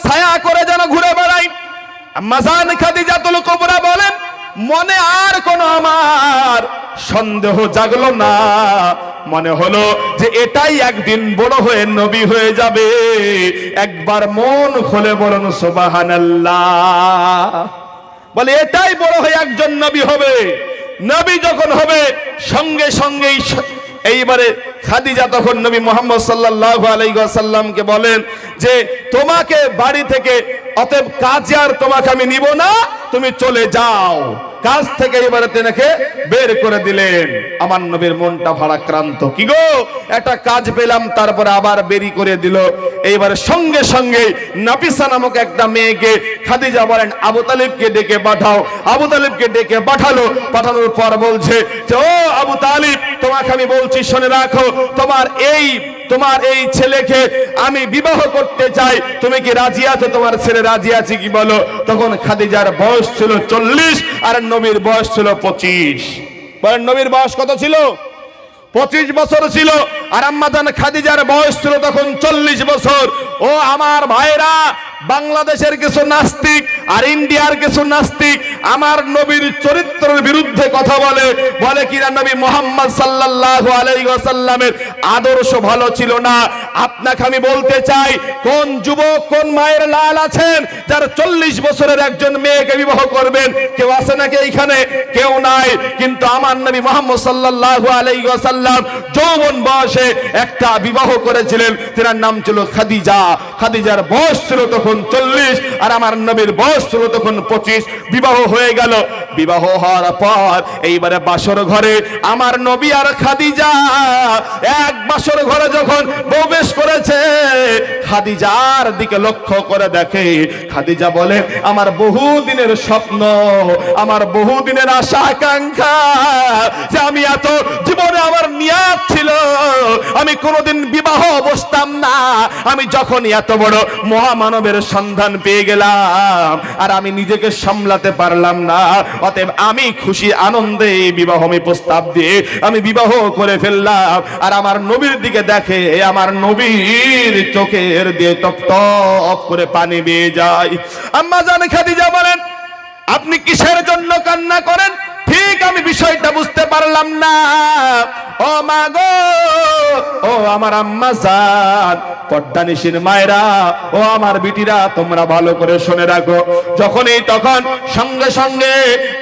ছায়া করে যেন ঘুরে বেড়াই। আম্মা জান খাদিজাতুল কুবরা বলেন, মনে আর কোনো আমার সন্দেহ জাগলো না, মনে হলো যে এটাই একদিন বড় হয়ে নবী হয়ে যাবে। একবার মন খুলে বলুন সুবহানাল্লাহ। বলে এটাই বড় হয়ে একজন নবী হবে। নবী যখন হবে সঙ্গে সঙ্গেই এইবারে খাদিজা তখন নবী মুহাম্মদ সাল্লাল্লাহু আলাইহি ওয়াসাল্লামকে বলেন যে তোমাকে বাড়ি থেকে অতএব কাজে আর তোমাকে আমি নিব না, তুমি চলে যাও। কাজ থেকে এবারে তেনাকে বের করে দিলেন। আমার নবীর মনটা ভারাক্রান্ত, কি গো একটা কাজ পেলাম, তারপরে আবার বেরি করে দিল। এইবারে সঙ্গে সঙ্গে নাফিসা নামক একটা মেয়েকে খাদিজা বলেন আবু তালিবকে ডেকে পাঠাও। আবু তালিবকে ডেকে পাঠালো। পাঠানোর পর বলছে যে ও আবু তালিব, তোমাকে আমি বলছি শুনে রাখো, তোমার এই ছেলেকে আমি বিবাহ করতে চাই, তুমি কি রাজি আছো? তোমার ছেলে রাজি আছে কি বলো? তখন খাদিজার বয়স ছিল 40 আর নবীর বয়স ছিল 25। বলেন নবীর বয়স কত ছিল? 25 বছর ছিল। আর আম্মা জান খাদিজার বয়স ছিল তখন 40 বছর। ও আমার ভাইরা, বাংলাদেশের কিছু নাস্তিক আর ইন্ডিয়ার কিছু নাস্তিক আমার নবীর চরিত্রের বিরুদ্ধে কথা বলে, বলে কিনা নবী মুহাম্মদ সাল্লাল্লাহু আলাইহি ওয়াসাল্লামের আদর্শ ভালো ছিল না। আপনাকে আমি বলতে চাই, কোন যুবক কোন মায়ের লাল আছেন যার 40 বছরের একজন মেয়েকে বিবাহ করবেন? কেউ আছে নাকি এইখানে? কেউ নাই। কিন্তু আমার নবী মুহাম্মদ সাল্লাল্লাহু আলাইহি ওয়াসাল্লাম যৌবন বয়সে একটা বিবাহ করেছিলেন, তার নাম ছিল খাদিজা। খাদিজার বয়স ছিল তখন 40 আর আমার নবীর বয়স ছিল তখন 25। বিবাহ হয়ে গেল। বিবাহ হওয়ার পর এইবারে বাসর ঘরে আমার নবী আর খাদিজা এক বাসর ঘরে যখন প্রবেশ করেছে, খাদিজার দিকে লক্ষ্য করে দেখে। খাদিজা বলে আমার বহুদিনের স্বপ্ন, আমার বহুদিনের আশা আকাঙ্ক্ষা, যে আমি এত জীবনে আমার নিয়াত ছিল আমি কোনোদিন বিবাহ বসতাম না। আমি যখন এত বড় মহামানবের সন্ধান পেয়ে গেলাম আর আমি নিজেকে সামলাতে পারলাম না, অতএব আমি খুশি আনন্দে বিবাহ আমি প্রস্তাব দিয়ে আমি বিবাহ করে ফেললাম। আর আমার নবীর দিকে দেখে আমার নবীর চোখের দিয়ে টপ টপ করে পানি বেয়ে যায়। আম্মা জান খাদিজা বলেন আপনি কিসের জন্য কান্না করেন? ঠিক আমি বিষয়টা বুঝতে পারলাম না। ও মা গো, ও আমার আম্মা জান, পর্দানিশীর মায়েরা, ও আমার বিটিরা, তোমরা ভালো করে শুনে রাখো। যখনই তখন সঙ্গে সঙ্গে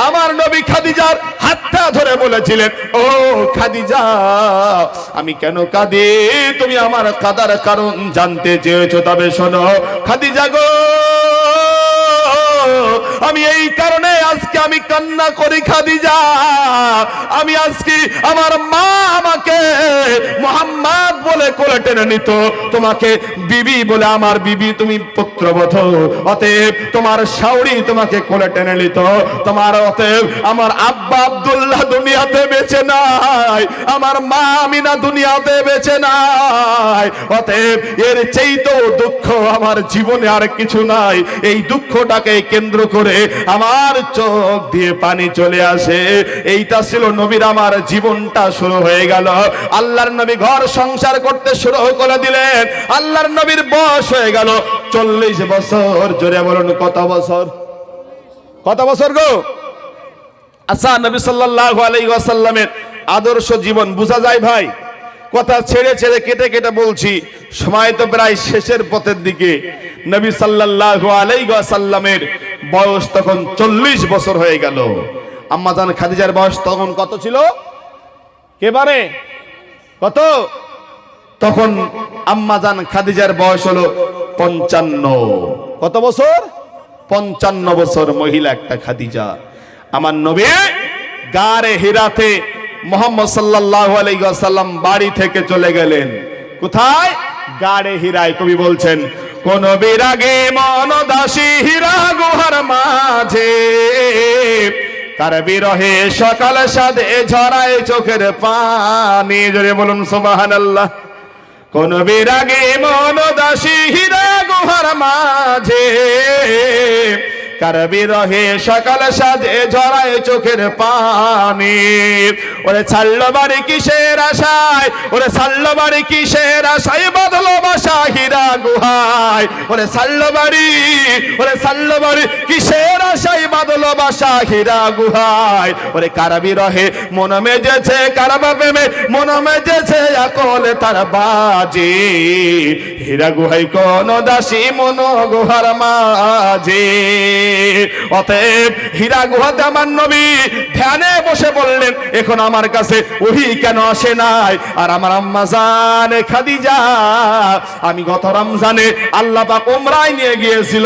আমার নবী খাদিজার হাতটা ধরে বলেছিলেন, ও খাদিজা, আমি কেন কাঁদি? তুমি আমার কাঁদার কারণ জানতে চেয়েছো, তবে শোনো খাদিজা গো, আমি এই কারণে আজকে আমি কান্না করি খাদিজা। আমি আজকে আমার মা আমাকে মুহাম্মদ বলে কোলে টেনে নিত, তোমাকে বিবি বলে, আমার বিবি তুমি পুত্রবধূ, অতএব তোমার শাওরি তোমাকে কোলে টেনে নিত। তোমার অতএব আমার আব্বা আব্দুল্লাহ দুনিয়াতে বেঁচে নাই, আমার মা আমিনা দুনিয়াতে বেঁচে নাই, অতএব এর চেয়েও দুঃখ আমার জীবনে আর কিছু নাই। এই দুঃখটাকে কেন্দ্র করে আমার চোখ দিয়ে পানি চলে আসে। এইটা ছিল নবীর আমার জীবনটা শুরু হয়ে গেল। আল্লাহর নবী ঘর সংসার করতে শুরু করে দিলেন। আল্লাহর নবীর বয়স হয়ে গেল 40 বছর। জোরে বলুন কত বছর? কত বছর গো? আচ্ছা, নবী সাল্লাল্লাহু আলাইহি ওয়াসাল্লামের আদর্শ জীবন বোঝা যায় ভাই? কথা ছেড়ে ছেড়ে কেটে কেটে বলছি, সময় তো প্রায় শেষের পথের দিকে। নবী সাল্লাল্লাহু আলাইহি ওয়াসাল্লামের বয়স তখন 40 বছর হয়ে গেল। আম্মা জান খাদিজার বয়স তখন কত ছিল? কেবারে কত? তখন আম্মা জান খাদিজার বয়স হলো 55। কত বছর? 55 বছর মহিলা একটা খাদিজা। আমার নবী গারে হিরাতে মুহাম্মদ সাল্লাল্লাহু আলাইহি ওয়াসাল্লাম বাড়ি থেকে চলে গেলেন। কোথায়? গারে হিরায়। কবি বলছেন, কোন বিরাগে মনদাসী হীরা গুহার মাঝে, কার বিরহে সকাল সাধে ঝরায় চোখের পানি। জোরে বলুন সুবহানাল্লাহ। কোন বিরাগে মনদাসী হীরা গুহার মাঝে, কার বিরহে সকাল সাজে ঝরায় চোখের পানি। ওরে ছাড়লো বাড়ি কিসের আশায়, ওরে ছাড়লো বাড়ি কিসের আশায়, বদলো বাসা হীরা গুহায়। ওরে ছাড়লো বাড়ি, ওরে ছাড়লো বাড়ি কিসের আশায়, বদলো বাসা হীরা গুহায়। ওরে কার বিরহে মন মেজেছে, কার প্রেমে মন মেজেছে, আকলে তার বাজে, হীরা গুহায় কোন দাসী মন গুহার মাঝে। অতএব হীরা গুহাতে আমার নবী ধ্যানে বসে বললেন, এখন আমার কাছে ওহী কেন আসে নাই? আর আমার আম্মা জান খাদিজা, আমি গত রমজানে আল্লাহ পাক উমরায় নিয়ে গিয়েছিল,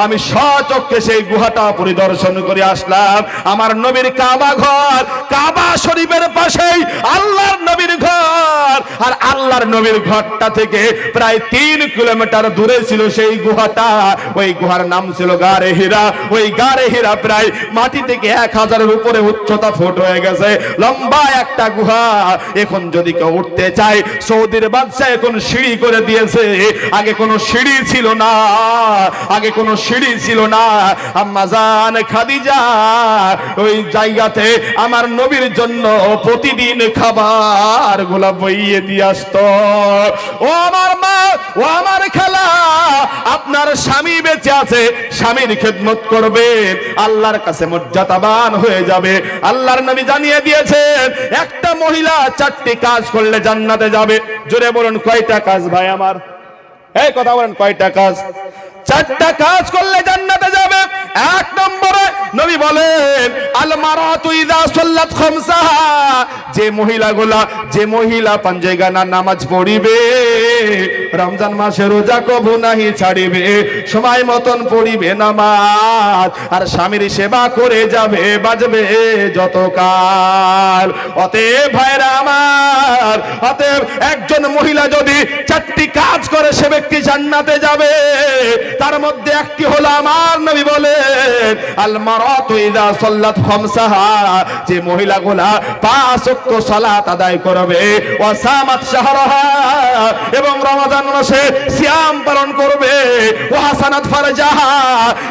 আমি স্বচক্ষে সেই গুহাটা পরিদর্শন করে আসলাম। আমার নবীর কাবা ঘর, কাবা শরীফের পাশেই আল্লাহর নবীর ঘর, আর আল্লাহর নবীর ঘরটা থেকে প্রায় 3 কিলোমিটার দূরে ছিল সেই গুহাটা। ওই গুহার নাম ছিল গারে হীরা। ওই গারে হীরা প্রায় মাটি থেকে 1000-এর উপরে উচ্চতা ফুট হয়ে গেছে, লম্বা একটা গুহা। এখন যদি কেউ উঠতে চায়, সৌদির বাদশা এখন সিঁড়ি করে দিয়েছে, আগে কোনো সিঁড়ি ছিল না, আগে কোনো সিঁড়ি ছিল না। আম্মা জান খাদিজা ওই জায়গাতে আমার নবীর জন্য প্রতিদিন খাবার গুলা বইয়ে দিয়ে আসতো। ও আমার মা, ও আমার খালা, আপনার স্বামী বেঁচে আছে, স্বামীর খেদমত করবেন, আল্লাহর কাছে মর্যাদাবান হয়ে যাবে। আল্লাহর নবী জানিয়ে দিয়েছেন, একটা মহিলা 4টি কাজ করলে জান্নাতে যাবে। জোরে বলুন কয়টা কাজ ভাই আমার? এই কথা বলেন, কয়টা কাজ? 4টা কাজ করলে জান্নাতে যাবে। 1 নম্বরে নবী বলেন, আল মারাতু ইযা সাল্লাত খামসাহা, যে মহিলা 5 জায়গায় নামাজ পড়িবে, রমজান মাসে রোজা কবু নাহি ছাড়িবে, সময় মতন পড়িবে নামাজ, আর স্বামীর সেবা করে যাবে, বাজবে যতকাল। অতএব ভাইরা আমার, অতএব একজন মহিলা যদি 4টি কাজ করে, সে ব্যক্তি জান্নাতে যাবে। তার মধ্যে একটি হলো আমার নবী বলেন, আল মারাতু ইযা সাল্লাত খামসাহা, যে মহিলাগুলা 5 ওয়াক্ত সালাত আদায় করবে, ওয়া সামাত শাহরাহা, এবং রমাদান মাসে সিয়াম পালন করবে, ওয়া হাসানাত ফারজাহা,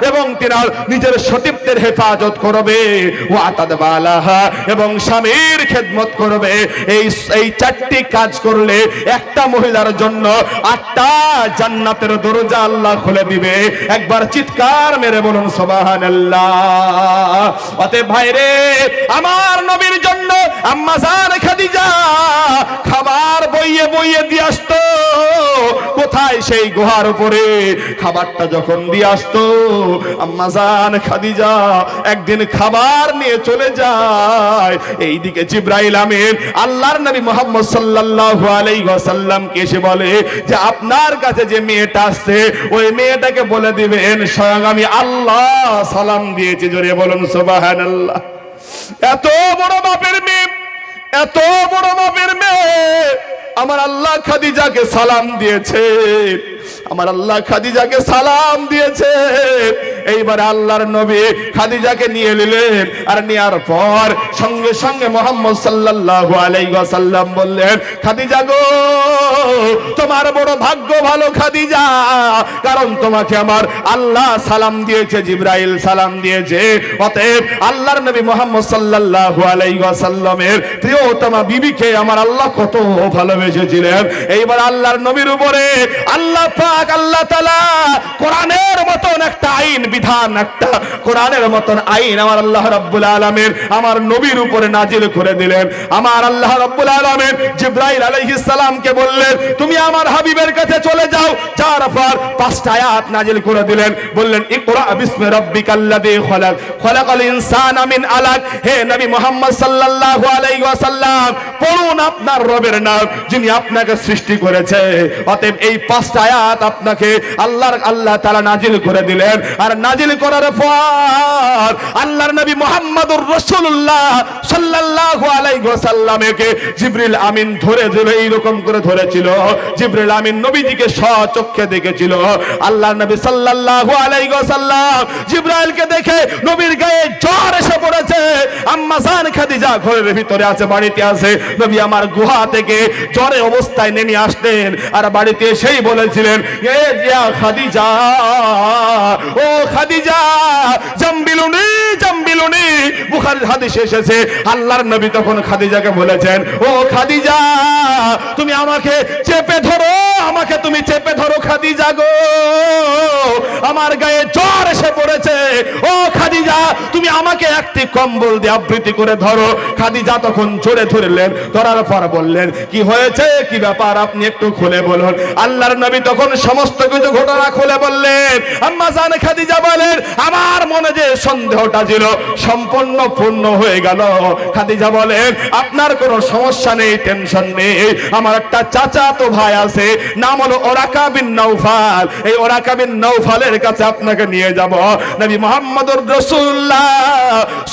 এবং তিনার নিজের সতীত্বের হেফাজত করবে, ওয়া তাদবালাহা, এবং স্বামীর খেদমত করবে। এই 4টি কাজ করলে একটা মহিলার জন্য 8টা জান্নাতের দরজা আল্লাহ খুলে দিবে। একবার চিৎকার মেরে বলুন সুবহানাল্লাহ। অতএব ভাইরে, আমার নবীর জন্য আম্মা জান খাদিজা খাবার বইয়ে বইয়ে দিয়ে আসতো। কোথায়? সেই গুহার উপরে। খাবারটা যখন দিয়ে আসতো, আম্মা জান খাদিজা একদিন খাবার নিয়ে চলে যায়। এইদিকে জিবরাইল আমিন আল্লাহর নবী মুহাম্মদ সাল্লাল্লাহু আলাইহি ওয়াসাল্লামকে এসে বলে যে আপনার কাছে যে মেয়েটা আসছে, ওই মেয়েটাকে বলে দিবেন স্বয়ং আমি আল্লাহ সালাম দিয়েছি। জোরে বলুন সুবহানাল্লাহ। এত বড় বাপের মেয়ে, এত বড় বাপের মেয়ে আমার আল্লাহ খাদিজাকে সালাম দিয়েছে, আমার আল্লাহ খাদিজাকে সালাম দিয়েছে। এইবার আল্লাহর নবী খাদিজাকে নিয়ে নিলেন, আর নেওয়ার পর সঙ্গে সঙ্গে মুহাম্মদ সাল্লাল্লাহু আলাইহি ওয়াসাল্লাম বললেন, খাদিজা গো, তোমার বড় ভাগ্য ভালো খাদিজা, কারণ তোমাকে আমার আল্লাহ সালাম দিয়েছে, জিবরাইল সালাম দিয়েছে। অতএব আল্লাহর নবী মুহাম্মদ সাল্লাল্লাহু আলাইহি ওয়াসাল্লামের প্রিয়তমা বিবিকে আমার আল্লাহ কত ভালোবেসেছিলেন। এইবার আল্লাহর নবীর উপরে আল্লাহ পাক আল্লাহ তাআলা কোরআনের মতন একটা আইন বিধান, একটা কোরআনের মতন আইন আমার আল্লাহ রাব্বুল আলামিন আমার নবীর উপরে নাজিল করে দিলেন। আমার আল্লাহ রাব্বুল আলামিন জিবরাইল আলাইহিস সালামকে বললেন, তুমি আমার হাবিবের কাছে চলে যাও। যার পর 5টা আয়াত নাজিল করে দিলেন, বললেন ইকরা বিসমি রাব্বিকাল্লাযী খালাক, খালাকাল ইনসানা মিন আলাক। হে নবী মুহাম্মদ সাল্লাল্লাহু আলাইহি ওয়াসাল্লাম, পড়ুন আপনার রবের নাম যিনি আপনাকে সৃষ্টি করেছে। অতএব এই 5টা আয়াত আপনাকে আল্লাহ তাআলা নাজিল করে দিলেন। আর নাজিল করার পর আল্লাহর নবী মুহাম্মদুর রাসূলুল্লাহ সাল্লাল্লাহু আলাইহি ওয়াসাল্লামকে জিবরিল আমিন ধরে ধরে এইরকম করে ধরেছিল। জিবরিল আমিন নবীজিকে স্বচক্ষে দেখেছিল। আল্লাহর নবী সাল্লাল্লাহু আলাইহি ওয়াসাল্লাম জিবরাইলকে দেখে নবীর গায়ে জ্বর এসে পড়েছে। আম্মা জান খাদিজা ঘরের ভিতরে আছে, বাড়িতে আছে। নবী আমার গুহা থেকে জ্বরে অবস্থায় নেমে আসতেন, আর বাড়িতে এসেই বলেছিলেন, এ ইয়া খাদিজা, ও খাদিজা, জাম্বিলুনি জাম্বিলুনি। বুখারীর হাদিসে এসেছে আল্লাহর নবী তখন খাদিজাকে বলেছেন, ও খাদিজা, তুমি আমাকে চেপে ধরো, আমাকে তুমি চেপে ধরো খাদিজা গো, আমার গায়ে জ্বর এসে পড়েছে। ও খাদিজা, তুমি আমাকে একটি কম্বল দিয়ে আবৃত্তি করে ধরো। খাদিজা তখন জোরে ধরলেন, ধরার পর বললেন, কি হয়েছে, কি ব্যাপার, আপনি একটু খুলে বলুন। আল্লাহর নবী তখন সমস্ত কিছু ঘটনা খুলে বললেন। আম্মা জান খাদিজা বলেন, আমার মনে যে সন্দেহটা ছিল সম্পূর্ণ পূর্ণ হয়ে গেল। খাদিজা বলেন, আপনার কোনো সমস্যা নেই, টেনশন নেই। আমার একটা চাচাতো ভাই আছে, নাম হলো ওরাকা বিন নওফাল। এই ওরাকা বিন নওফালের কাছে আপনাকে নিয়ে যাব। নবী মুহাম্মদুর রাসূলুল্লাহ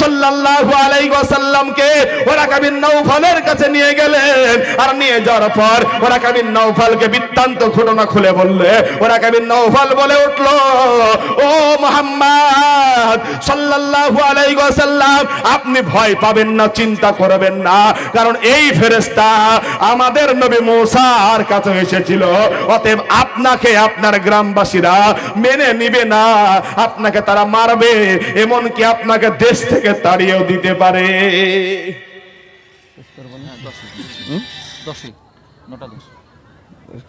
সাল্লাল্লাহু আলাইহি ওয়াসাল্লামকে ওরাকা বিন নওফালের কাছে নিয়ে গেলেন। আর নিয়ে যাওয়ার পর ওরাকা বিন নওফালকে বৃত্তান্ত ঘটনা খুলে বললে। ওরাকা বিন নওফাল বলে উঠলো, ও মুহাম্মদ সাল্লাল্লাহু আলাইহি ওয়াসাল্লাম, আপনি ভয় পাবেন না, চিন্তা করবেন না, কারণ এই ফেরেশতা আমাদের নবী মুসার কাছে এসেছিল। অতএব আপনাকে আপনার গ্রামবাসীরা মেনে নিবে না, আপনাকে তারা মারবে, এমনকি আপনাকে দেশ থেকে তাড়িয়েও দিতে পারে।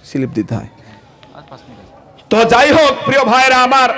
স্লিপ দিতে হয়। তো যাই হোক প্রিয় ভাইরা আমার,